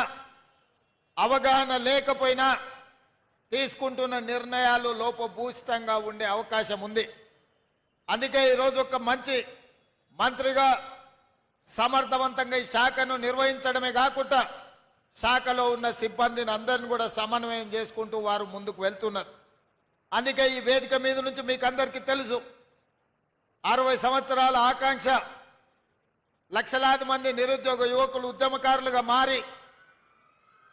అవగాహన లేకపోయినా తీసుకుంటున్న నిర్ణయాలు లోపభూయిష్టంగా ఉండే అవకాశం ఉంది. అందుకే ఈరోజు ఒక మంచి మంత్రిగా సమర్థవంతంగా ఈ శాఖను నిర్వహించడమే కాకుండా శాఖలో ఉన్న సిబ్బందిని అందరిని కూడా సమన్వయం చేసుకుంటూ వారు ముందుకు వెళ్తున్నారు. అందుకే ఈ వేదిక మీద నుంచి మీకు అందరికీ తెలుసు, 60 సంవత్సరాల ఆకాంక్ష, లక్షలాది మంది నిరుద్యోగ యువకులు ఉద్యమకారులుగా మారి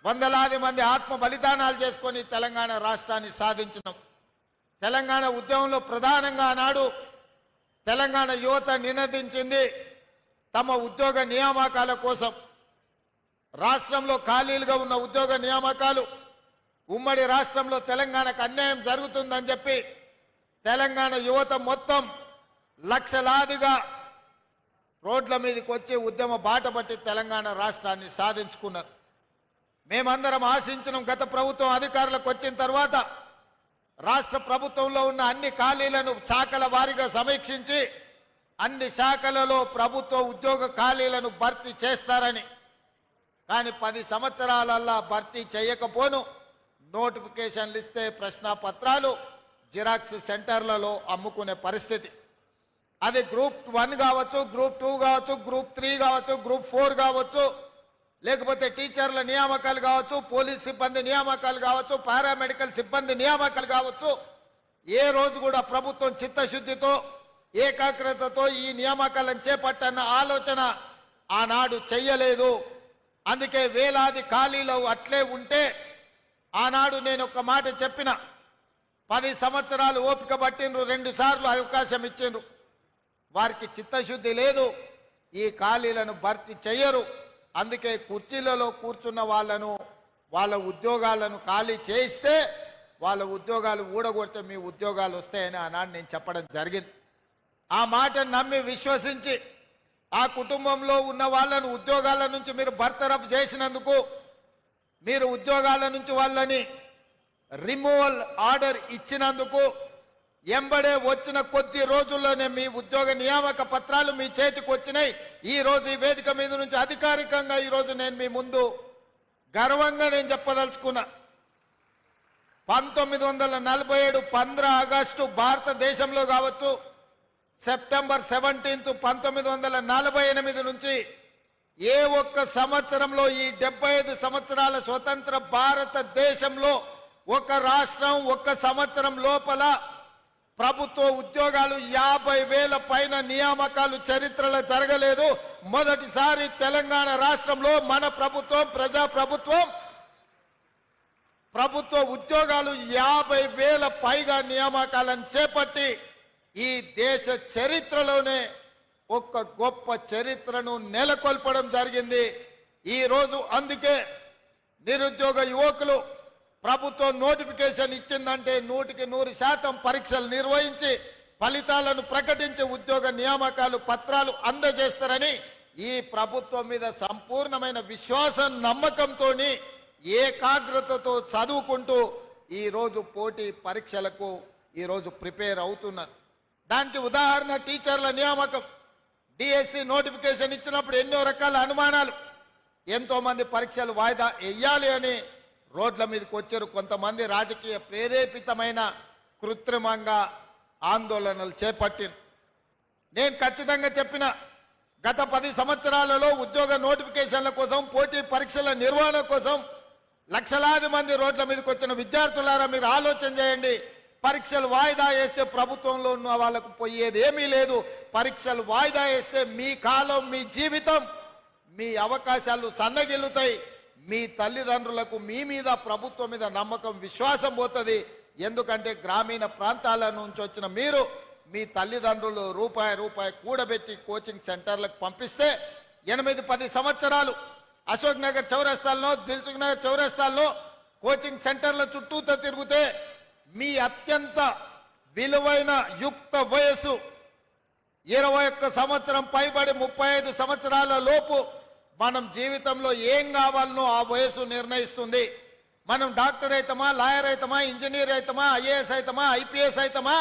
వందలాది మంది ఆత్మ బలిదానాలు చేసుకొని తెలంగాణ రాష్ట్రాన్ని సాధించినాం. తెలంగాణ ఉద్యమంలో ప్రధానంగా ఆనాడు తెలంగాణ యువత నినదించింది తమ ఉద్యోగ నియామకాల కోసం. రాష్ట్రంలో ఖాళీలుగా ఉన్న ఉద్యోగ నియామకాలు, ఉమ్మడి రాష్ట్రంలో తెలంగాణకు అన్యాయం జరుగుతుందని చెప్పి తెలంగాణ యువత మొత్తం లక్షలాదిగా రోడ్ల మీదకి వచ్చి ఉద్యమ బాట పట్టి తెలంగాణ రాష్ట్రాన్ని సాధించుకున్నారు. మేమందరం ఆశించిన గత ప్రభుత్వం అధికారులకు వచ్చిన తర్వాత రాష్ట్ర ప్రభుత్వంలో ఉన్న అన్ని ఖాళీలను శాఖల వారీగా సమీక్షించి అన్ని శాఖలలో ప్రభుత్వ ఉద్యోగ ఖాళీలను భర్తీ చేస్తారని, కానీ 10 సంవత్సరాలల్లా భర్తీ చేయకపోను నోటిఫికేషన్లు ఇస్తే ప్రశ్నాపత్రాలు జిరాక్స్ సెంటర్లలో అమ్ముకునే పరిస్థితి. అది గ్రూప్ 1 కావచ్చు, గ్రూప్ 2 కావచ్చు, గ్రూప్ 3 కావచ్చు, గ్రూప్ 4 కావచ్చు, లేకపోతే టీచర్ల నియామకాలు కావచ్చు, పోలీస్ సిబ్బంది నియామకాలు కావచ్చు, పారామెడికల్ సిబ్బంది నియామకాలు కావచ్చు. ఏ రోజు కూడా ప్రభుత్వం చిత్తశుద్ధితో ఏకాగ్రతతో ఈ నియామకాలను చేపట్టన్న ఆలోచన ఆనాడు చెయ్యలేదు. అందుకే వేలాది ఖాళీలు అట్లే ఉంటే ఆనాడు నేను ఒక మాట చెప్పిన, 10 సంవత్సరాలు ఓపిక పట్టిండ్రు, 2 సార్లు అవకాశం ఇచ్చిండ్రు. వారికి చిత్తశుద్ధి లేదు, ఈ ఖాళీలను భర్తీ చెయ్యరు. అందుకే కుర్చీలలో కూర్చున్న వాళ్ళ ఉద్యోగాలను ఖాళీ చేయిస్తే వాళ్ళ ఉద్యోగాలు ఊడగొడితే మీ ఉద్యోగాలు వస్తాయని ఆనాడు నేను చెప్పడం జరిగింది. ఆ మాటను నమ్మి విశ్వసించి ఆ కుటుంబంలో ఉన్న వాళ్ళను ఉద్యోగాల నుంచి మీరు బర్తరఫ్ చేసినందుకు, మీరు ఉద్యోగాల నుంచి వాళ్ళని రిమూవల్ ఆర్డర్ ఇచ్చినందుకు ఎంబడే వచ్చిన కొద్ది రోజుల్లోనే మీ ఉద్యోగ నియామక పత్రాలు మీ చేతికి వచ్చినాయి. ఈ రోజు ఈ వేదిక మీద నుంచి అధికారికంగా ఈరోజు నేను మీ ముందు గర్వంగా నేను చెప్పదలుచుకున్నా, 1947 15 ఆగస్టు భారతదేశంలో కావచ్చు, సెప్టెంబర్ 17 1948 నుంచి ఏ ఒక్క సంవత్సరంలో ఈ 75 సంవత్సరాల స్వతంత్ర భారతదేశంలో ఒక రాష్ట్రం ఒక్క సంవత్సరం లోపల ప్రభుత్వ ఉద్యోగాలు 50,000 పైన నియామకాలు చరిత్రలో జరగలేదు. మొదటిసారి తెలంగాణ రాష్ట్రంలో మన ప్రభుత్వం, ప్రజాప్రభుత్వం, ప్రభుత్వ ఉద్యోగాలు 50,000 పైగా నియామకాలను చేపట్టి ఈ దేశ చరిత్రలోనే ఒక గొప్ప చరిత్రను నెలకొల్పడం జరిగింది. ఈ రోజు అందుకే నిరుద్యోగ యువకులు ప్రభుత్వం నోటిఫికేషన్ ఇచ్చిందంటే 100% పరీక్షలు నిర్వహించి ఫలితాలను ప్రకటించి ఉద్యోగ నియామకాలు పత్రాలు అందజేస్తారని ఈ ప్రభుత్వం మీద సంపూర్ణమైన విశ్వాసం, నమ్మకంతో ఏకాగ్రతతో చదువుకుంటూ ఈరోజు పోటీ పరీక్షలకు ఈరోజు ప్రిపేర్ అవుతున్నారు. దానికి ఉదాహరణ టీచర్ల నియామకం. డిఎస్సి నోటిఫికేషన్ ఇచ్చినప్పుడు ఎన్నో రకాల అనుమానాలు, ఎంతో మంది పరీక్షలు వాయిదా వేయాలి అని రోడ్ల మీదకి వచ్చారు. కొంతమంది రాజకీయ ప్రేరేపితమైన కృత్రిమంగా ఆందోళనలు చేపట్టిన. నేను ఖచ్చితంగా చెప్పిన, గత 10 సంవత్సరాలలో ఉద్యోగ నోటిఫికేషన్ల కోసం, పోటీ పరీక్షల నిర్వహణ కోసం లక్షలాది మంది రోడ్ల మీదకి వచ్చిన విద్యార్థులారా, మీరు ఆలోచన చేయండి. పరీక్షలు వాయిదా వేస్తే ప్రభుత్వంలో ఉన్న వాళ్ళకు పోయేది ఏమీ లేదు. పరీక్షలు వాయిదా వేస్తే మీ కాలం, మీ జీవితం, మీ అవకాశాలు సన్నగిల్లుతాయి. మీ తల్లిదండ్రులకు మీ మీద, ప్రభుత్వం మీద నమ్మకం, విశ్వాసం పోతుంది. ఎందుకంటే గ్రామీణ ప్రాంతాల నుంచి వచ్చిన మీరు మీ తల్లిదండ్రులు రూపాయి కూడబెట్టి కోచింగ్ సెంటర్లకు పంపిస్తే 8-10 సంవత్సరాలు అశోక్ నగర్ చౌరస్తాల్లో, దిల్సుఖ్ నగర్ చౌరస్తాల్లో కోచింగ్ సెంటర్ల చుట్టూతో తిరిగితే మీ అత్యంత విలువైన యుక్త వయస్సు 21 సంవత్సరం పైబడి 35 సంవత్సరాల లోపు మనం జీవితంలో ఏం కావాలనో ఆ వయసు నిర్ణయిస్తుంది. మనం డాక్టర్ అవుతామా, లాయర్ అవుతామా, ఇంజనీర్ అవుతామా, ఐఏఎస్ అవుతామా, ఐపీఎస్ అవుతామా,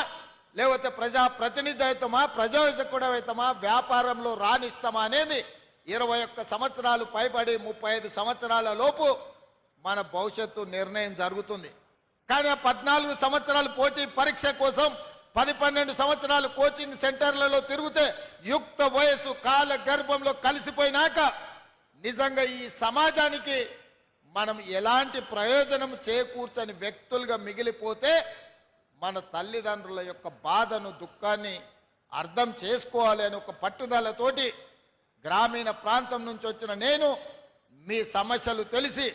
లేకపోతే ప్రజాప్రతినిధి అవుతామా, ప్రజాసేవకుడు అవుతామా, వ్యాపారంలో రాణిస్తామా అనేది 21 సంవత్సరాలు పైబడి 35 సంవత్సరాల లోపు మన భవిష్యత్తు నిర్ణయం జరుగుతుంది. కానీ ఆ 14 సంవత్సరాలు పోటీ పరీక్ష కోసం 10-12 సంవత్సరాలు కోచింగ్ సెంటర్లలో తిరిగితే యుక్త వయసు కాల గర్భంలో కలిసిపోయినాక నిజంగా ఈ సమాజానికి మనం ఎలాంటి ప్రయోజనం చేకూర్చని వ్యక్తులుగా మిగిలిపోతే మన తల్లిదండ్రుల యొక్క బాధను దుఃఖాన్ని అర్థం చేసుకోవాలి అని ఒక పట్టుదలతోటి గ్రామీణ ప్రాంతం నుంచి వచ్చిన నేను మీ సమస్యలు తెలిసి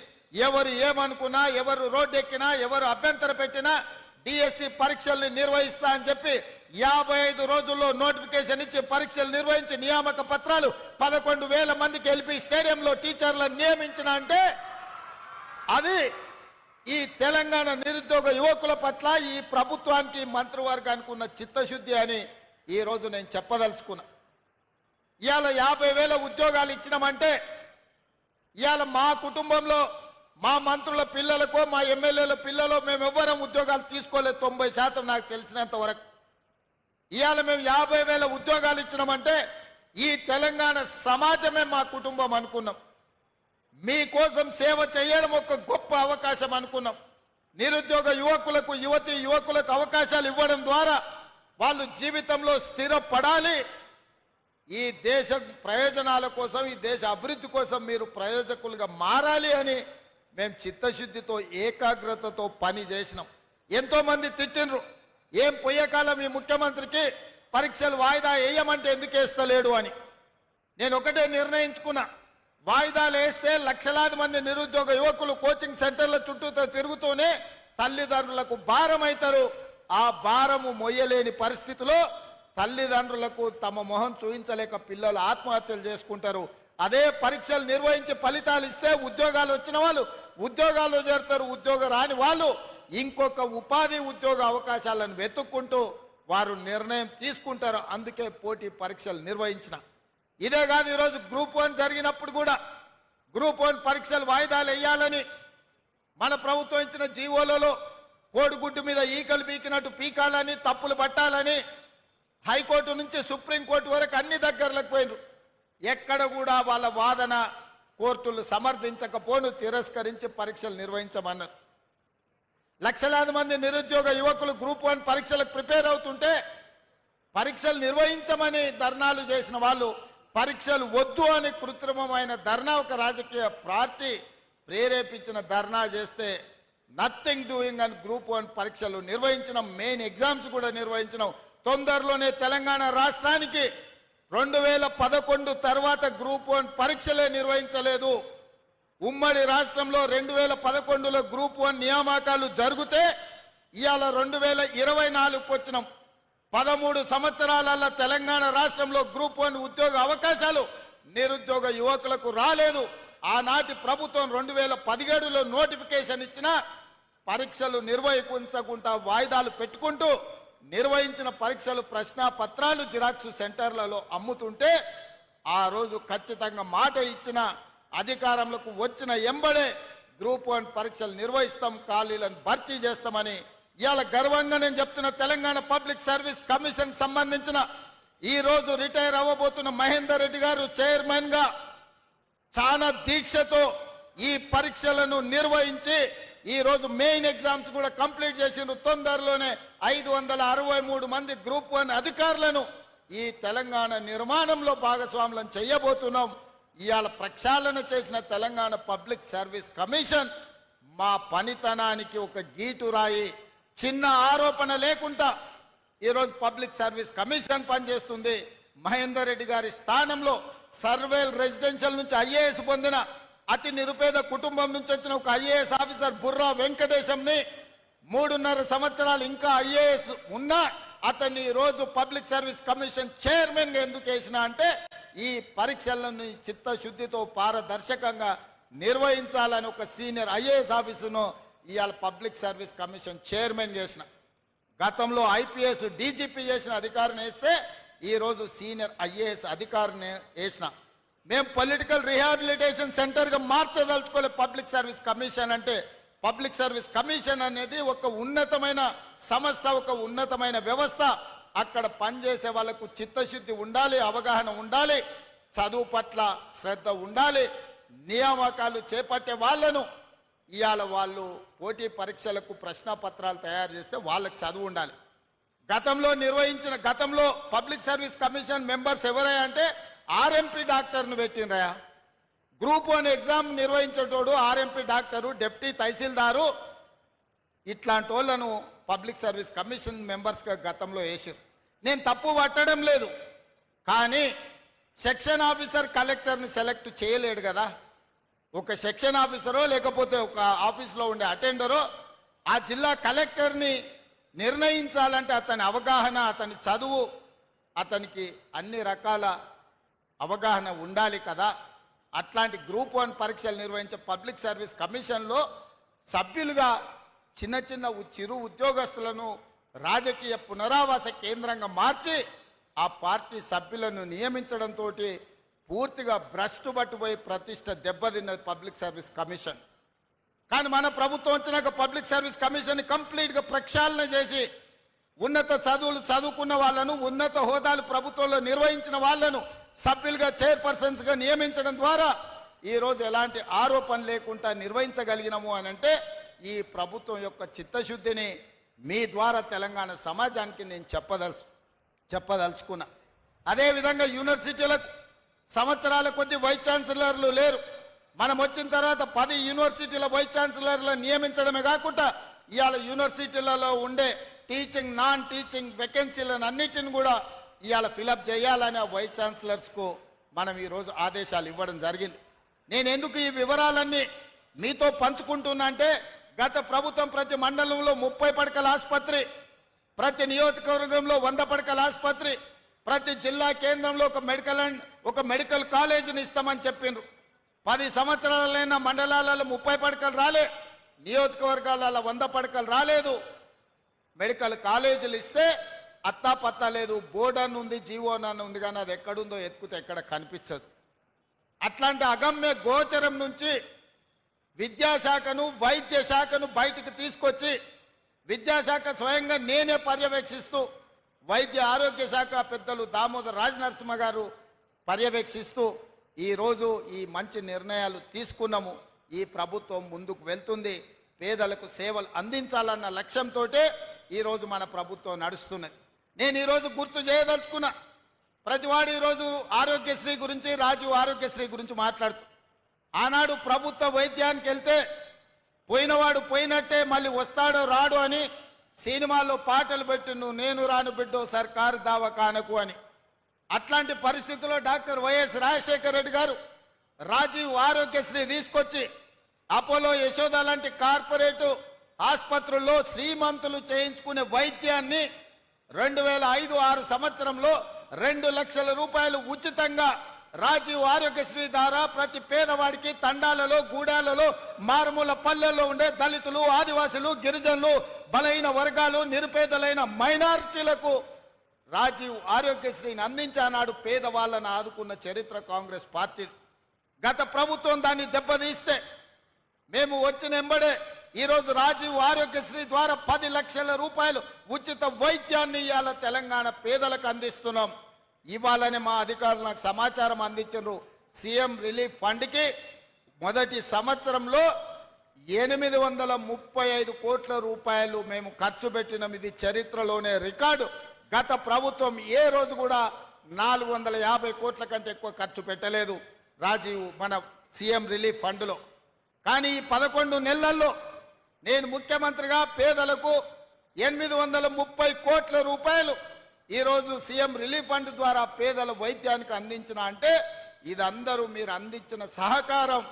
ఎవరు ఏమనుకున్నా ఎవరు రోడ్డెక్కినా ఎవరు అభ్యంతర పెట్టినా డిఎస్సి పరీక్షల్ని నిర్వహిస్తా అని చెప్పి 55 రోజుల్లో నోటిఫికేషన్ ఇచ్చి పరీక్షలు నిర్వహించి నియామక పత్రాలు 11,000 మందికి ఎల్పి స్టేడియంలో టీచర్లను నియమించిన అంటే అది ఈ తెలంగాణ నిరుద్యోగ యువకుల పట్ల ఈ ప్రభుత్వానికి మంత్రివర్గానికి ఉన్న చిత్తశుద్ధి అని ఈ రోజు నేను చెప్పదలుచుకున్నా. ఇవాళ 50,000 ఉద్యోగాలు ఇచ్చినామంటే ఇవాళ మా కుటుంబంలో మా మంత్రుల పిల్లలకు మా ఎమ్మెల్యేల పిల్లలు మేము ఎవ్వరం ఉద్యోగాలు తీసుకోలేదు 90% నాకు తెలిసినంత వరకు. ఇవాళ మేము 50,000 ఉద్యోగాలు ఇచ్చినామంటే ఈ తెలంగాణ సమాజమే మా కుటుంబం అనుకున్నాం. మీకోసం సేవ చేయడం ఒక గొప్ప అవకాశం అనుకున్నాం. నిరుద్యోగ యువకులకు యువకులకు అవకాశాలు ఇవ్వడం ద్వారా వాళ్ళు జీవితంలో స్థిరపడాలి. ఈ దేశ ప్రయోజనాల కోసం ఈ దేశ అభివృద్ధి కోసం మీరు ప్రయోజకులుగా మారాలి అని మేము చిత్తశుద్ధితో ఏకాగ్రతతో పని చేసినాం. ఎంతో మంది తిట్టిండ్రు, ఏం పోయేకాలం ఈ ముఖ్యమంత్రికి పరీక్షలు వాయిదా వేయమంటే ఎందుకు వేస్తలేడు అని. నేను ఒకటే నిర్ణయించుకున్నా, వాయిదాలు వేస్తే లక్షలాది మంది నిరుద్యోగ యువకులు కోచింగ్ సెంటర్ల చుట్టూ తిరుగుతూనే తల్లిదండ్రులకు భారం అవుతారు. ఆ భారము మొయ్యలేని పరిస్థితిలో తల్లిదండ్రులకు తమ మొహం చూయించలేక పిల్లలు ఆత్మహత్యలు చేసుకుంటారు. అదే పరీక్షలు నిర్వహించి ఫలితాలు ఇస్తే ఉద్యోగాలు వచ్చిన వాళ్ళు ఉద్యోగాల్లో చేరుతారు, ఉద్యోగం రాని వాళ్ళు ఇంకొక ఉపాధి ఉద్యోగ అవకాశాలను వెతుక్కుంటూ వారు నిర్ణయం తీసుకుంటారు. అందుకే పోటీ పరీక్షలు నిర్వహించిన. ఇదే కాదు, ఈరోజు గ్రూప్ 1 జరిగినప్పుడు కూడా గ్రూప్ 1 పరీక్షలు వాయిదాలు వేయాలని మన ప్రభుత్వం ఇచ్చిన జీవోలలో కోడిగుడ్డు మీద ఈకలు పీకినట్టు పీకాలని, తప్పులు పట్టాలని హైకోర్టు నుంచి సుప్రీంకోర్టు వరకు అన్ని దగ్గరలకు పోయినారు. ఎక్కడ కూడా వాళ్ళ వాదన కోర్టులు సమర్థించకపోను తిరస్కరించి పరీక్షలు నిర్వహించమన్నారు. లక్షలాది మంది నిరుద్యోగ యువకులు గ్రూప్ 1 పరీక్షలకు ప్రిపేర్ అవుతుంటే పరీక్షలు నిర్వహించమని ధర్నాలు చేసిన వాళ్ళు పరీక్షలు వద్దు అని కృత్రిమమైన ధర్నా, ఒక రాజకీయ పార్టీ ప్రేరేపించిన ధర్నా చేస్తే నథింగ్ డూయింగ్ అని గ్రూప్ 1 పరీక్షలు నిర్వహించినాం. మెయిన్ ఎగ్జామ్స్ కూడా నిర్వహించినాం. తొందరలోనే తెలంగాణ రాష్ట్రానికి 2011 తర్వాత గ్రూప్ 1 పరీక్షలే నిర్వహించలేదు. ఉమ్మడి రాష్ట్రంలో 2011లో గ్రూప్ 1 నియామకాలు జరిగితే ఇవాళ 2024కు వచ్చినాం. 13 సంవత్సరాల తెలంగాణ రాష్ట్రంలో గ్రూప్ 1 ఉద్యోగ అవకాశాలు నిరుద్యోగ యువకులకు రాలేదు. ఆనాటి ప్రభుత్వం 2017లో నోటిఫికేషన్ ఇచ్చినా పరీక్షలు నిర్వహించకుండా వాయిదాలు పెట్టుకుంటూ నిర్వహించిన పరీక్షలు ప్రశ్నాపత్రాలు జిరాక్స్ సెంటర్లలో అమ్ముతుంటే ఆ రోజు ఖచ్చితంగా మాట ఇచ్చిన అధికారంలోకి వచ్చిన ఎంబడే గ్రూప్ 1 పరీక్షలు నిర్వహిస్తాం, ఖాళీలను భర్తీ చేస్తామని ఇవాళ గర్వంగా నేను చెప్తున్న. తెలంగాణ పబ్లిక్ సర్వీస్ కమిషన్ సంబంధించిన ఈ రోజు రిటైర్ అవ్వబోతున్న మహేందర్ రెడ్డి గారు చైర్మన్ గా చాలా దీక్షతో ఈ పరీక్షలను నిర్వహించి ఈ రోజు మెయిన్ ఎగ్జామ్స్ కూడా కంప్లీట్ చేసిన. తొందరలోనే 563 మంది గ్రూప్ 1 అధికారులను ఈ తెలంగాణ నిర్మాణంలో భాగస్వాములను చేయబోతున్నాం. ఇవాళ ప్రక్షాళన చేసిన తెలంగాణ పబ్లిక్ సర్వీస్ కమిషన్ మా పనితనానికి ఒక గీటురాయి. చిన్న ఆరోపణ లేకుండా ఈరోజు పబ్లిక్ సర్వీస్ కమిషన్ పనిచేస్తుంది. మహేందర్ రెడ్డి గారి స్థానంలో సర్వేల్ రెసిడెన్షియల్ నుంచి ఐఏఎస్ పొందిన అతి నిరుపేద కుటుంబం నుంచి వచ్చిన ఒక ఐఏఎస్ ఆఫీసర్ బుర్రా వెంకటేశంని 3.5 సంవత్సరాలు ఇంకా ఐఏఎస్ ఉన్నా అతన్ని రోజు పబ్లిక్ సర్వీస్ కమిషన్ చైర్మన్ గా ఎందుకు వేసినా అంటే ఈ పరీక్షలను చిత్తశుద్ధితో పారదర్శకంగా నిర్వహించాలని ఒక సీనియర్ ఐఏఎస్ ఆఫీసును ఇవాళ పబ్లిక్ సర్వీస్ కమిషన్ చైర్మన్ చేసిన. గతంలో ఐపీఎస్ డీజీపీ చేసిన అధికారిని వేస్తే ఈరోజు సీనియర్ ఐఏఎస్ అధికారిని వేసిన. మేము పొలిటికల్ రీహాబిలిటేషన్ సెంటర్గా మార్చదలుచుకోలే పబ్లిక్ సర్వీస్ కమిషన్ అంటే. పబ్లిక్ సర్వీస్ కమిషన్ అనేది ఒక ఉన్నతమైన సంస్థ, ఒక ఉన్నతమైన వ్యవస్థ. అక్కడ పనిచేసే వాళ్ళకు చిత్తశుద్ధి ఉండాలి, అవగాహన ఉండాలి, చదువు పట్ల శ్రద్ధ ఉండాలి. నియామకాలు చేపట్టే వాళ్ళను ఇవాళ వాళ్ళు పోటీ పరీక్షలకు ప్రశ్నపత్రాలు తయారు చేస్తే వాళ్ళకి చదువు ఉండాలి. గతంలో పబ్లిక్ సర్వీస్ కమిషన్ మెంబర్స్ ఎవరయ్యా అంటే ఆర్ఎంపీ డాక్టర్ను పెట్టినరయా. గ్రూప్ 1 ఎగ్జామ్ నిర్వహించేటోడు ఆర్ఎంపీ డాక్టరు, డిప్యూటీ తహసీల్దారు, ఇట్లాంటి వాళ్ళను పబ్లిక్ సర్వీస్ కమిషన్ మెంబర్స్గా గతంలో వేసారు. నేను తప్పు పట్టడం లేదు, కానీ సెక్షన్ ఆఫీసర్ కలెక్టర్ని సెలెక్ట్ చేయలేడు కదా. ఒక సెక్షన్ ఆఫీసరో లేకపోతే ఒక ఆఫీస్లో ఉండే అటెండరో ఆ జిల్లా కలెక్టర్ని నిర్ణయించాలంటే అతని అవగాహన, అతని చదువు, అతనికి అన్ని రకాల అవగాహన ఉండాలి కదా. అట్లాంటి గ్రూప్ 1 పరీక్షలు నిర్వహించే పబ్లిక్ సర్వీస్ కమిషన్లో సభ్యులుగా చిన్న చిరు ఉద్యోగస్తులను రాజకీయ పునరావాస కేంద్రంగా మార్చి ఆ పార్టీ సభ్యులను నియమించడంతో పూర్తిగా భ్రష్టు పట్టుపోయి ప్రతిష్ట దెబ్బతిన్నది పబ్లిక్ సర్వీస్ కమిషన్. కానీ మన ప్రభుత్వం వచ్చినాక పబ్లిక్ సర్వీస్ కమిషన్ కంప్లీట్గా ప్రక్షాళన చేసి ఉన్నత చదువులు చదువుకున్న వాళ్ళను, ఉన్నత హోదాలు ప్రభుత్వంలో నిర్వహించిన వాళ్ళను సభ్యులుగా చైర్పర్సన్స్గా నియమించడం ద్వారా ఈరోజు ఎలాంటి ఆరోపణ లేకుండా నిర్వహించగలిగినాము అని అంటే ఈ ప్రభుత్వం యొక్క చిత్తశుద్ధిని మీ ద్వారా తెలంగాణ సమాజానికి నేను చెప్పదలుచుకున్నా. అదేవిధంగా యూనివర్సిటీలకు సంవత్సరాల కొద్ది వైస్ ఛాన్సలర్లు లేరు. మనం వచ్చిన తర్వాత 10 యూనివర్సిటీల వైస్ ఛాన్సలర్లను నియమించడమే కాకుండా ఇవాళ యూనివర్సిటీలలో ఉండే టీచింగ్, నాన్ టీచింగ్ వేకెన్సీలను అన్నిటిని కూడా ఇవాళ ఫిలప్ చేయాలని ఆ వైస్ ఛాన్సలర్స్కు మనం ఈరోజు ఆదేశాలు ఇవ్వడం జరిగింది. నేను ఎందుకు ఈ వివరాలన్నీ మీతో పంచుకుంటున్నా అంటే గత ప్రభుత్వం ప్రతి మండలంలో 30 పడకల ఆసుపత్రి, ప్రతి నియోజకవర్గంలో 100 పడకల ఆసుపత్రి, ప్రతి జిల్లా కేంద్రంలో ఒక మెడికల్ కాలేజీని ఇస్తామని చెప్పిండ్రు. 10 సంవత్సరాలైన మండలాలలో 30 పడకలు రాలే, నియోజకవర్గాలలో 100 పడకలు రాలేదు. మెడికల్ కాలేజీలు ఇస్తే అత్తా పత్తా లేదు. బోర్డు అని ఉంది, జీవో అని ఉంది, కానీ అది ఎక్కడుందో ఎత్తుకుతే ఎక్కడ కనిపించదు. అట్లాంటి అగమ్య గోచరం నుంచి విద్యాశాఖను, వైద్య శాఖను బయటికి తీసుకొచ్చి విద్యాశాఖ స్వయంగా నేనే పర్యవేక్షిస్తూ, వైద్య ఆరోగ్య శాఖ పెద్దలు దామోదర్ రాజనరసింహ గారు పర్యవేక్షిస్తూ ఈరోజు ఈ మంచి నిర్ణయాలు తీసుకున్నాము. ఈ ప్రభుత్వం ముందుకు వెళ్తుంది. పేదలకు సేవలు అందించాలన్న లక్ష్యంతో ఈరోజు మన ప్రభుత్వం నడుస్తున్నది. నేను ఈరోజు గుర్తు చేయదలుచుకున్నా, ప్రతివాడు ఈరోజు ఆరోగ్యశ్రీ గురించి, రాజీవ్ ఆరోగ్యశ్రీ గురించి మాట్లాడుతూ, ఆనాడు ప్రభుత్వ వైద్యానికి వెళ్తే పోయినవాడు పోయినట్టే మళ్ళీ వస్తాడో రాడు అని సినిమాల్లో పాటలు పెట్టి నువ్వు నేను రాను బిడ్డో సర్కారు దవాఖానకు అని. అట్లాంటి పరిస్థితుల్లో డాక్టర్ వైఎస్ రాజశేఖర రెడ్డి గారు రాజీవ్ ఆరోగ్యశ్రీ తీసుకొచ్చి అపోలో, యశోద లాంటి కార్పొరేటు ఆసుపత్రుల్లో శ్రీమంతులు చేయించుకునే వైద్యాన్ని 2005-06 సంవత్సరంలో 2 లక్షల రూపాయలు ఉచితంగా రాజీవ్ ఆరోగ్యశ్రీ ద్వారా ప్రతి పేదవాడికి తండాలలో, గూడాలలో, మారుమూల పల్లెల్లో ఉండే దళితులు, ఆదివాసులు, గిరిజనులు, బలహీన వర్గాలు, నిరుపేదలైన మైనారిటీలకు రాజీవ్ ఆరోగ్యశ్రీని అందించానాడు. పేదవాళ్ళను ఆదుకున్న చరిత్ర కాంగ్రెస్ పార్టీ. గత ప్రభుత్వం దాన్ని దెబ్బతీస్తే మేము వచ్చిన ఎంబడే ఈరోజు రాజీవ్ ఆరోగ్యశ్రీ ద్వారా 10 లక్షల రూపాయలు ఉచిత వైద్యాన్ని ఇవాళ తెలంగాణ పేదలకు అందిస్తున్నాం. ఇవాళనే మా అధికారులు నాకు సమాచారం అందించారు. సీఎం రిలీఫ్ ఫండ్కి మొదటి సంవత్సరంలో 835 కోట్ల రూపాయలు మేము ఖర్చు పెట్టినాం. ఇది చరిత్రలోనే రికార్డు. గత ప్రభుత్వం ఏ రోజు కూడా 450 కోట్ల కంటే ఎక్కువ ఖర్చు పెట్టలేదు రాజీవ్ మన సీఎం రిలీఫ్ ఫండ్లో. కానీ ఈ 11 నెలల్లో నేను ముఖ్యమంత్రిగా పేదలకు 830 కోట్ల రూపాయలు ఈరోజు సీఎం రిలీఫ్ ఫండ్ ద్వారా పేదల వైద్యానికి అందించిన అంటే ఇదందరూ మీరు అందించిన సహకారం,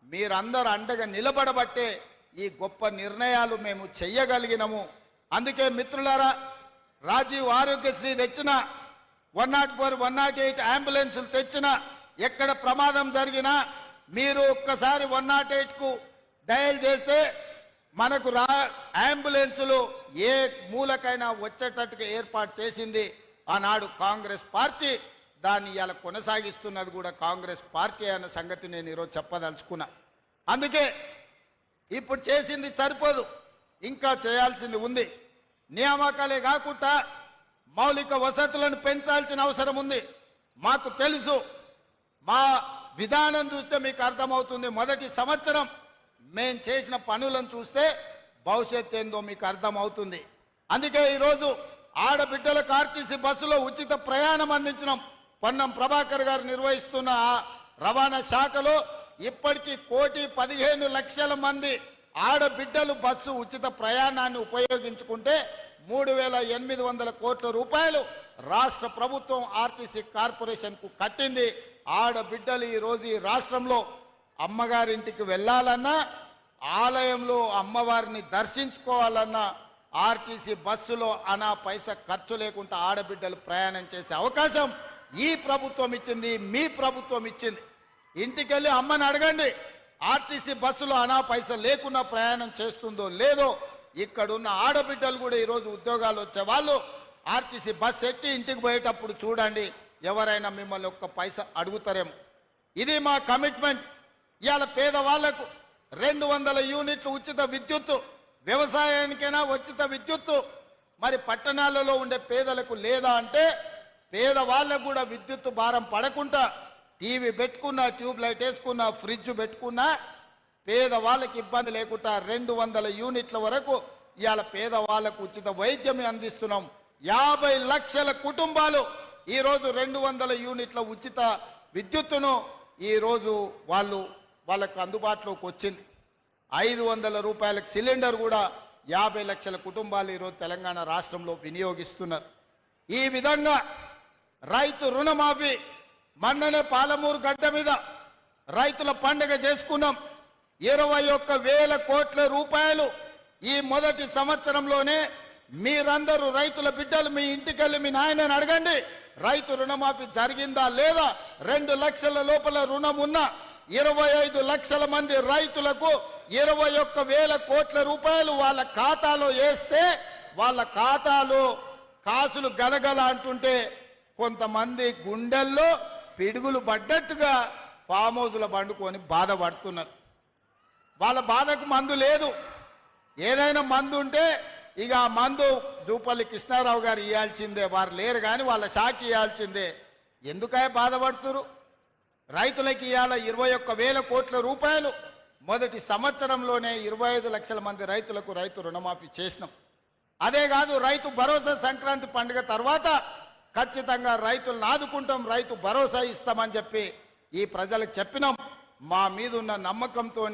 మీరందరూ అండగా నిలబడబట్టే ఈ గొప్ప నిర్ణయాలు మేము చెయ్యగలిగినము. అందుకే మిత్రులారా, రాజీవ్ ఆరోగ్యశ్రీ తెచ్చిన 104, 108 అంబులెన్సులు తెచ్చిన, ఎక్కడ ప్రమాదం జరిగినా మీరు ఒక్కసారి 108కు డయల్ చేస్తే మనకు అంబులెన్సులు ఏ మూలకైనా వచ్చేటట్టుగా ఏర్పాటు చేసింది ఆనాడు కాంగ్రెస్ పార్టీ. దాన్ని ఇలా కొనసాగిస్తున్నది కూడా కాంగ్రెస్ పార్టీ అన్న సంగతి నేను ఈరోజు చెప్పదలుచుకున్నా. అందుకే ఇప్పుడు చేసింది సరిపోదు, ఇంకా చేయాల్సింది ఉంది. నియామకాలే కాకుండా మౌలిక వసతులను పెంచాల్సిన అవసరం ఉంది. మాకు తెలుసు, మా విధానం చూస్తే మీకు అర్థమవుతుంది. మొదటి సంవత్సరం మేం చేసిన పనులను చూస్తే భవిష్యత్ ఏందో మీకు అర్థమవుతుంది. అందుకే ఈరోజు ఆడబిడ్డలకు ఆర్టీసీ బస్సులో ఉచిత ప్రయాణం అందించినాం. పొన్నం ప్రభాకర్ గారు నిర్వహిస్తున్న ఆ రవాణా శాఖలో ఇప్పటికీ 1,15,00,000 మంది ఆడబిడ్డలు బస్సు ఉచిత ప్రయాణాన్ని ఉపయోగించుకుంటే 3,800 కోట్ల రూపాయలు రాష్ట్ర ప్రభుత్వం ఆర్టీసీ కార్పొరేషన్కు కట్టింది. ఆడబిడ్డలు ఈరోజు ఈ రాష్ట్రంలో అమ్మగారింటికి వెళ్ళాలన్నా, ఆలయంలో అమ్మవారిని దర్శించుకోవాలన్నా ఆర్టీసీ బస్సులో అనా పైసా ఖర్చు లేకుండా ఆడబిడ్డలు ప్రయాణం చేసే అవకాశం ఈ ప్రభుత్వం ఇచ్చింది, మీ ప్రభుత్వం ఇచ్చింది. ఇంటికెళ్ళి అమ్మని అడగండి, ఆర్టీసీ బస్సులో అనా పైసా లేకుండా ప్రయాణం చేస్తుందో లేదో. ఇక్కడున్న ఆడబిడ్డలు కూడా ఈరోజు ఉద్యోగాలు వచ్చే వాళ్ళు ఆర్టీసీ బస్ ఎక్కి ఇంటికి పోయేటప్పుడు చూడండి, ఎవరైనా మిమ్మల్ని ఒక్క పైసా అడుగుతారేమో. ఇది మా కమిట్మెంట్. ఇవాళ పేదవాళ్లకు 200 యూనిట్లు ఉచిత విద్యుత్తు, వ్యవసాయానికైనా ఉచిత విద్యుత్తు. మరి పట్టణాలలో ఉండే పేదలకు లేదా అంటే పేదవాళ్ళకు కూడా విద్యుత్తు భారం పడకుండా టీవీ పెట్టుకున్నా, ట్యూబ్ లైట్ వేసుకున్నా, ఫ్రిడ్జ్ పెట్టుకున్నా పేదవాళ్ళకి ఇబ్బంది లేకుండా 200 యూనిట్ల వరకు ఇవాళ పేదవాళ్ళకు ఉచిత వైద్యం అందిస్తున్నాం. 50 లక్షల కుటుంబాలు ఈరోజు 200 యూనిట్ల ఉచిత విద్యుత్తును ఈరోజు వాళ్ళకు అందుబాటులోకి వచ్చింది. 500 రూపాయలకు సిలిండర్ కూడా 50 లక్షల కుటుంబాలు ఈరోజు తెలంగాణ రాష్ట్రంలో వినియోగిస్తున్నారు. ఈ విధంగా రైతు రుణమాఫీ మొన్ననే పాలమూరు గడ్డ మీద రైతుల పండుగ చేసుకున్నాం. 21,000 కోట్ల రూపాయలు ఈ మొదటి సంవత్సరంలోనే. మీరందరూ రైతుల బిడ్డలు మీ ఇంటికెళ్ళి మీ నాయనని అడగండి, రైతు రుణమాఫీ జరిగిందా లేదా. 2 లక్షల లోపల రుణం ఉన్న 25 లక్షల మంది రైతులకు 21,000 కోట్ల రూపాయలు వాళ్ళ ఖాతాలో వేస్తే వాళ్ళ ఖాతాలో కాసులు గలగల అంటుంటే కొంతమంది గుండెల్లో పిడుగులు పడ్డట్టుగా ఫామ్ హౌస్లో పండుకొని బాధపడుతున్నారు. వాళ్ళ బాధకు మందు లేదు. ఏదైనా మందు ఉంటే ఇక ఆ మందు జూపల్లి కృష్ణారావు గారు ఇవ్వాల్సిందే, వారు లేరు కానీ వాళ్ళ శాఖ ఇవ్వాల్సిందే. ఎందుకై బాధపడుతురు? రైతులకి ఇవాళ 21,000 కోట్ల రూపాయలు మొదటి సంవత్సరంలోనే 25 లక్షల మంది రైతులకు రైతు రుణమాఫీ చేసినాం. అదే కాదు, రైతు భరోసా సంక్రాంతి పండుగ తర్వాత ఖచ్చితంగా రైతులను ఆదుకుంటాం, రైతు భరోసా ఇస్తామని చెప్పి ఈ ప్రజలకు చెప్పినాం. మా మీద ఉన్న నమ్మకంతో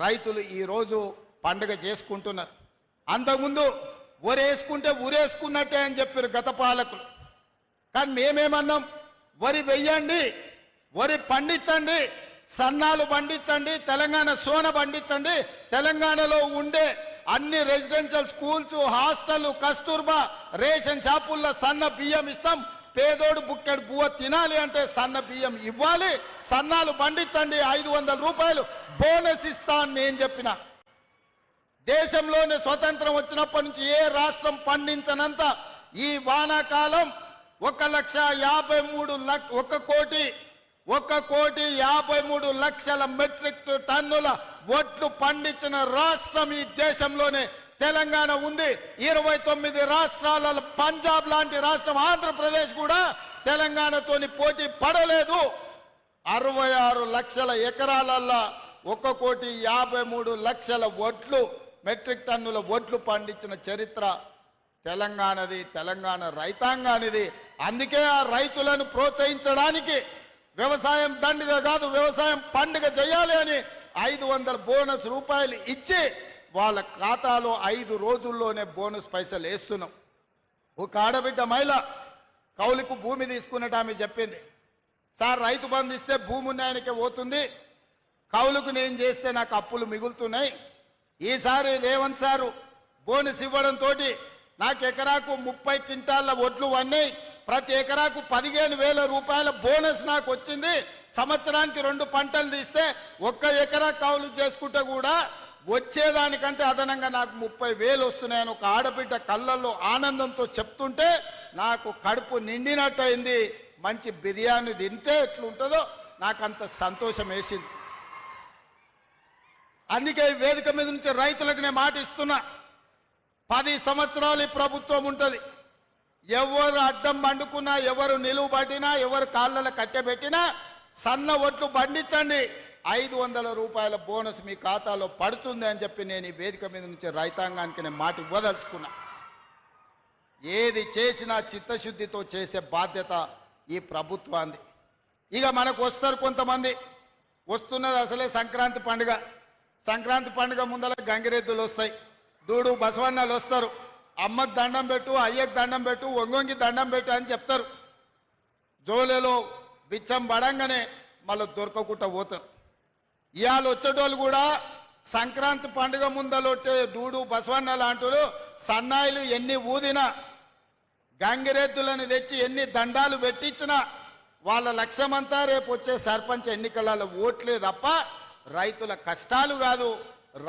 రైతులు ఈరోజు పండుగ చేసుకుంటున్నారు. అంతకుముందు వరేసుకుంటే ఊరేసుకున్నట్టే అని చెప్పారు గత పాలకులు. కానీ మేమేమన్నాం, వరి వెయ్యండి, వరి పండించండి, సన్నాలు పండించండి, తెలంగాణ సోన పండించండి, తెలంగాణలో ఉండే అన్ని residential schools, hostel, Kasturba ration షాపుల్లో సన్న బియ్యం ఇస్తాం. పేదోడు బుక్కెడు బువ్వ తినాలి అంటే సన్న బియ్యం ఇవ్వాలి, సన్నాలు పండించండి, 500 రూపాయలు బోనస్ ఇస్తా అని నేను చెప్పిన. దేశంలోనే స్వతంత్రం వచ్చినప్పటి నుంచి ఏ రాష్ట్రం పండించనంత ఈ వానాకాలం 1,53,00,000 మెట్రిక్ టన్నుల వడ్లు పండించిన రాష్ట్రం ఈ దేశంలోనే తెలంగాణ ఉంది. 29 రాష్ట్రాలలో పంజాబ్ లాంటి రాష్ట్రం ఆంధ్రప్రదేశ్ కూడా తెలంగాణతోని పోటీ పడలేదు. 66 లక్షల ఎకరాలల్లో 1,53,00,000 వడ్లు మెట్రిక్ టన్నుల వడ్లు పండించిన చరిత్ర తెలంగాణది, తెలంగాణ రైతాంగానిది. అందుకే ఆ రైతులను ప్రోత్సహించడానికి వ్యవసాయం దండుగ కాదు, వ్యవసాయం పండుగ చేయాలి అని 500 బోనస్ రూపాయలు ఇచ్చి వాళ్ళ ఖాతాలో 5 రోజుల్లోనే బోనస్ పైసలు వేస్తున్నాం. ఒక ఆడబిడ్డ మహిళ కౌలుకు భూమి తీసుకున్నట్టు ఆమె చెప్పింది, సార్ రైతు బంధు ఇస్తే భూమి ఉన్నాయనికే పోతుంది, కౌలుకు నేను చేస్తే నాకు అప్పులు మిగులుతున్నాయి. ఈసారి రేవంత్ సారు బోనస్ ఇవ్వడంతో నాకు ఎకరాకు 30 క్వింటాళ్ళ వడ్లు వన్నాయి, ప్రతి ఎకరాకు 15,000 రూపాయల బోనస్ నాకు వచ్చింది. సంవత్సరానికి 2 పంటలు తీస్తే 1 ఎకరా కౌలు చేసుకుంటే కూడా వచ్చేదానికంటే అదనంగా నాకు 30,000 వస్తున్నాయని ఒక ఆడబిడ్డ కళ్ళల్లో ఆనందంతో చెప్తుంటే నాకు కడుపు నిండినట్టు అయింది. మంచి బిర్యానీ తింటే ఎట్లుంటుందో నాకు అంత సంతోషం వేసింది. అందుకే ఈ వేదిక మీద నుంచి రైతులకు నేను మాట ఇస్తున్నా, 10 సంవత్సరాలు ఈ ప్రభుత్వం ఉంటుంది. ఎవరు అడ్డం పండుకున్నా, ఎవరు నిలువు పట్టినా, ఎవరు కాళ్ళలో కట్టెబెట్టినా సన్న ఒట్లు పండించండి. 500 రూపాయల బోనస్ మీ ఖాతాలో పడుతుంది అని చెప్పి నేను ఈ వేదిక మీద నుంచి రైతాంగానికి నేను మాట ఇవ్వదలుచుకున్నా. ఏది చేసినా చిత్తశుద్ధితో చేసే బాధ్యత ఈ ప్రభుత్వాన్ని. ఇక మనకు వస్తారు కొంతమంది, వస్తున్నది అసలే సంక్రాంతి పండుగ. సంక్రాంతి పండుగ ముందర గంగిరెద్దులు వస్తాయి, దూడు బసవన్నలు వస్తారు. అమ్మకు దండం పెట్టు, అయ్యకు దండం పెట్టు, ఒంగొంగి దండం పెట్టు అని చెప్తారు. జోలేలో బిచ్చం పడంగానే మళ్ళీ దొరకకుండా పోతారు. ఇవాళ వచ్చేటోళ్ళు కూడా సంక్రాంతి పండుగ ముందలొట్టే దూడు బసవన్న లాంటి సన్నాయిలు ఎన్ని ఊదినా, గంగిరెద్దులను తెచ్చి ఎన్ని దండాలు పెట్టించినా వాళ్ళ లక్ష్యమంతా రేపు వచ్చే సర్పంచ్ ఎన్నికలలో ఓట్లే తప్ప రైతుల కష్టాలు కాదు,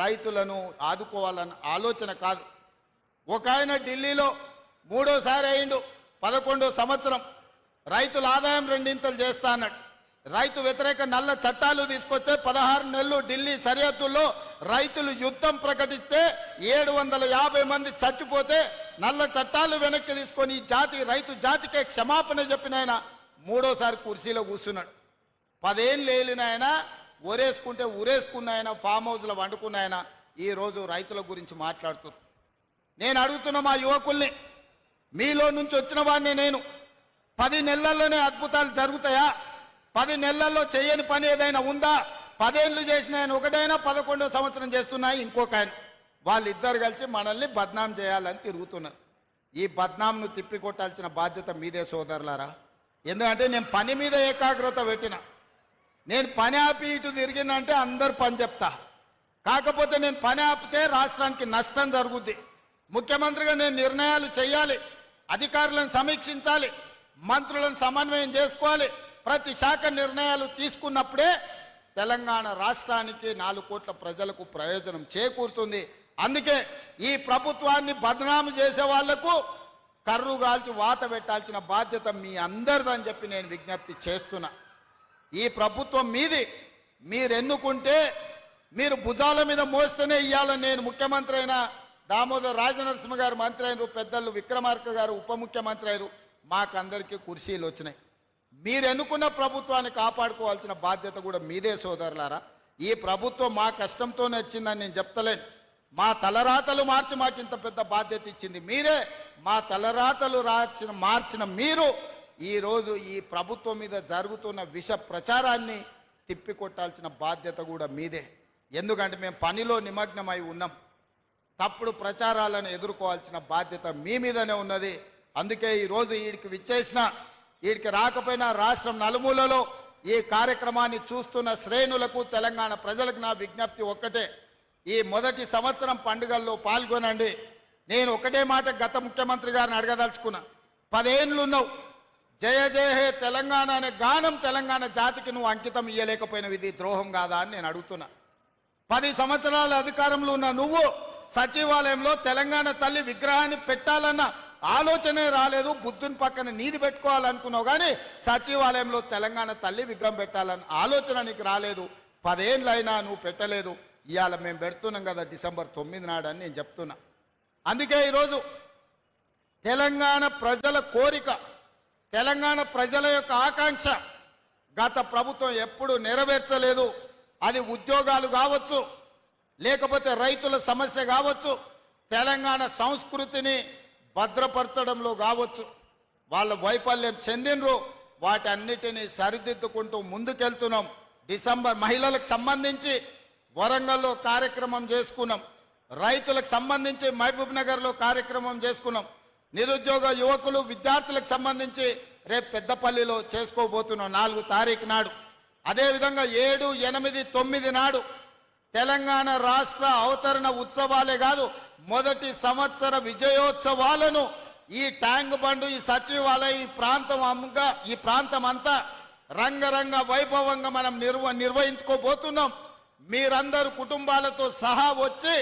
రైతులను ఆదుకోవాలన్న ఆలోచన కాదు. ఒక ఆయన ఢిల్లీలో 3వ అయిండు, 11వ సంవత్సరం రైతుల ఆదాయం 2 చేస్తా అన్నాడు. రైతు వ్యతిరేక నల్ల చట్టాలు తీసుకొస్తే 16 నెలలు ఢిల్లీ సరిహద్దుల్లో రైతులు యుద్ధం ప్రకటిస్తే 750 మంది చచ్చిపోతే నల్ల చట్టాలు వెనక్కి తీసుకొని ఈ జాతి రైతు జాతికే క్షమాపణ చెప్పిన ఆయన 3వసారి కుర్చీలో కూర్చున్నాడు. 10 ఏళ్ళు ఏలిన ఆయన ఊరేసుకుంటే ఊరేసుకున్న ఆయన, ఫామ్ హౌస్లో వండుకున్న ఆయన ఈరోజు రైతుల గురించి మాట్లాడుతున్నారు. నేను అడుగుతున్న మా యువకుల్ని, మీలో నుంచి వచ్చిన వాడిని నేను, 10 నెలల్లోనే అద్భుతాలు జరుగుతాయా? 10 నెలల్లో చేయని పని ఏదైనా ఉందా? 10 ఏళ్ళు చేసిన ఆయన ఒకటైనా 11వ సంవత్సరం చేస్తున్నాయి ఇంకొక ఆయన. వాళ్ళిద్దరు కలిసి మనల్ని బద్నాం చేయాలని తిరుగుతున్నారు. ఈ బద్నాంను తిప్పికొట్టాల్సిన బాధ్యత మీదే సోదరులారా. ఎందుకంటే నేను పని మీద ఏకాగ్రత పెట్టిన, నేను పని ఆపి ఇటు తిరిగినంటే అందరు పని చెప్తా. కాకపోతే నేను పని ఆపితే రాష్ట్రానికి నష్టం జరుగుద్ది. ముఖ్యమంత్రిగా నేను నిర్ణయాలు చేయాలి, అధికారులను సమీక్షించాలి, మంత్రులను సమన్వయం చేసుకోవాలి. ప్రతి శాఖ నిర్ణయాలు తీసుకున్నప్పుడే తెలంగాణ రాష్ట్రానికి 4 కోట్ల ప్రజలకు ప్రయోజనం చేకూరుతుంది. అందుకే ఈ ప్రభుత్వాన్ని బదనాము చేసే వాళ్లకు కర్రు కాల్చి వాత పెట్టాల్సిన బాధ్యత మీ అందరిదని చెప్పి నేను విజ్ఞప్తి చేస్తున్నా. ఈ ప్రభుత్వం మీది, మీరు ఎన్నుకుంటే మీరు భుజాల మీద మోస్తేనే ఇవ్వాలని. నేను ముఖ్యమంత్రి అయినా, దామోదర్ రాజనరసింహ గారు మంత్రి అయినారు, పెద్దలు విక్రమార్క గారు ఉప ముఖ్యమంత్రి అయినారు, మాకందరికీ కుర్చీలు వచ్చినాయి. మీరు ఎన్నుకున్న ప్రభుత్వాన్ని కాపాడుకోవాల్సిన బాధ్యత కూడా మీదే సోదరులారా. ఈ ప్రభుత్వం మా కష్టంతోనే వచ్చిందని నేను చెప్తలేను. మా తలరాతలు మార్చి మాకు ఇంత పెద్ద బాధ్యత ఇచ్చింది మీరే. మా తలరాతలు మార్చిన మీరు ఈరోజు ఈ ప్రభుత్వం మీద జరుగుతున్న విష ప్రచారాన్ని తిప్పికొట్టాల్సిన బాధ్యత కూడా మీదే. ఎందుకంటే మేము పనిలో నిమగ్నమై ఉన్నాం. తప్పుడు ప్రచారాలను ఎదుర్కోవాల్సిన బాధ్యత మీ మీదనే ఉన్నది. అందుకే ఈరోజు వీడికి రాకపోయినా రాష్ట్రం నలుమూలలో ఈ కార్యక్రమాన్ని చూస్తున్న శ్రేణులకు, తెలంగాణ ప్రజలకు నా విజ్ఞప్తి ఒక్కటే, ఈ మొదటి సంవత్సరం పండుగల్లో పాల్గొనండి. నేను ఒకటే మాట గత ముఖ్యమంత్రి గారిని అడగదలుచుకున్నా. 10 ఏళ్ళు ఉన్నావు, జయ జయ హే తెలంగాణ అనే గానం తెలంగాణ జాతికి నువ్వు అంకితం ఇయ్యలేకపోయినవి, ఇది ద్రోహం కాదా అని నేను అడుగుతున్నా. 10 సంవత్సరాల అధికారంలో ఉన్న నువ్వు సచివాలయంలో తెలంగాణ తల్లి విగ్రహాన్ని పెట్టాలన్న ఆలోచనే రాలేదు. బుద్ధుని పక్కన నీది పెట్టుకోవాలనుకున్నావు కానీ సచివాలయంలో తెలంగాణ తల్లి విగ్రహం పెట్టాలన్న ఆలోచన నీకు రాలేదు. 10 ఏళ్ళైనా నువ్వు పెట్టలేదు. ఇవాళ మేము పెడుతున్నాం కదా డిసెంబర్ 9 నాడు అని నేను చెప్తున్నా. అందుకే ఈరోజు తెలంగాణ ప్రజల కోరిక, తెలంగాణ ప్రజల యొక్క ఆకాంక్ష గత ప్రభుత్వం ఎప్పుడు నెరవేర్చలేదు. అది ఉద్యోగాలు కావచ్చు, లేకపోతే రైతుల సమస్య కావచ్చు, తెలంగాణ సంస్కృతిని భద్రపరచడంలో కావచ్చు, వాళ్ళ వైఫల్యం చెందినరు. వాటన్నిటినీ సరిదిద్దుకుంటూ ముందుకెళ్తున్నాం. డిసెంబర్ మహిళలకు సంబంధించి వరంగల్లో కార్యక్రమం చేసుకున్నాం, రైతులకు సంబంధించి మహబూబ్ నగర్లో కార్యక్రమం చేసుకున్నాం, నిరుద్యోగ యువకులు విద్యార్థులకు సంబంధించి రేపు పెద్దపల్లిలో చేసుకోబోతున్నాం 4 తారీఖు నాడు. అదేవిధంగా 7, 8, 9 నాడు తెలంగాణ రాష్ట్ర అవతరణ ఉత్సవాలే కాదు, మొదటి సంవత్సర విజయోత్సవాలను ఈ ట్యాంక్ బండు, ఈ సచివాలయం, ఈ ప్రాంతం అంతా రంగరంగ వైభవంగా మనం నిర్వహించుకోబోతున్నాం. మీరందరూ కుటుంబాలతో సహా వచ్చి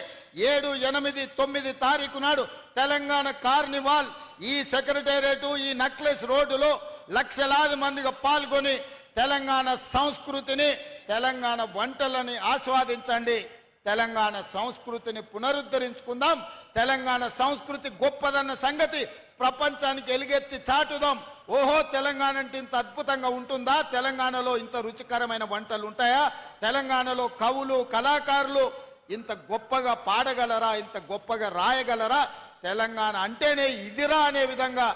7, 8, 9 తారీఖు నాడు తెలంగాణ కార్నివాల్ ఈ సెక్రటేరియట్, ఈ నక్లెస్ రోడ్డులో లక్షలాది మందిగా పాల్గొని తెలంగాణ సంస్కృతిని, తెలంగాణ వంటలని ఆస్వాదించండి. తెలంగాణ సంస్కృతిని పునరుద్ధరించుకుందాం. తెలంగాణ సంస్కృతి గొప్పదన్న సంగతి ప్రపంచానికి ఎలుగెత్తి చాటుదాం. ఓహో, తెలంగాణ అంటే ఇంత అద్భుతంగా ఉంటుందా? తెలంగాణలో ఇంత రుచికరమైన వంటలు ఉంటాయా? తెలంగాణలో కవులు కళాకారులు ఇంత గొప్పగా పాడగలరా? ఇంత గొప్పగా రాయగలరా? తెలంగాణ అంటేనే ఇదిరా అనే విధంగా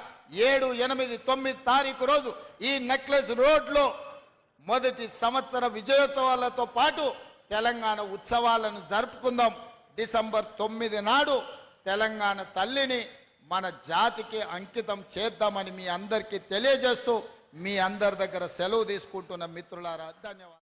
7, 8, 9 తారీఖు రోజు ఈ నెక్లెస్ రోడ్లో మొదటి సంవత్సర విజయోత్సవాలతో పాటు తెలంగాణ ఉత్సవాలను జరుపుకుందాం. డిసెంబర్ 9 నాడు తెలంగాణ తల్లిని మన జాతికి అంకితం చేద్దామని మీ అందరికీ తెలియజేస్తూ మీ అందరి దగ్గర సెలవు తీసుకుంటున్న మిత్రులారా, ధన్యవాదాలు.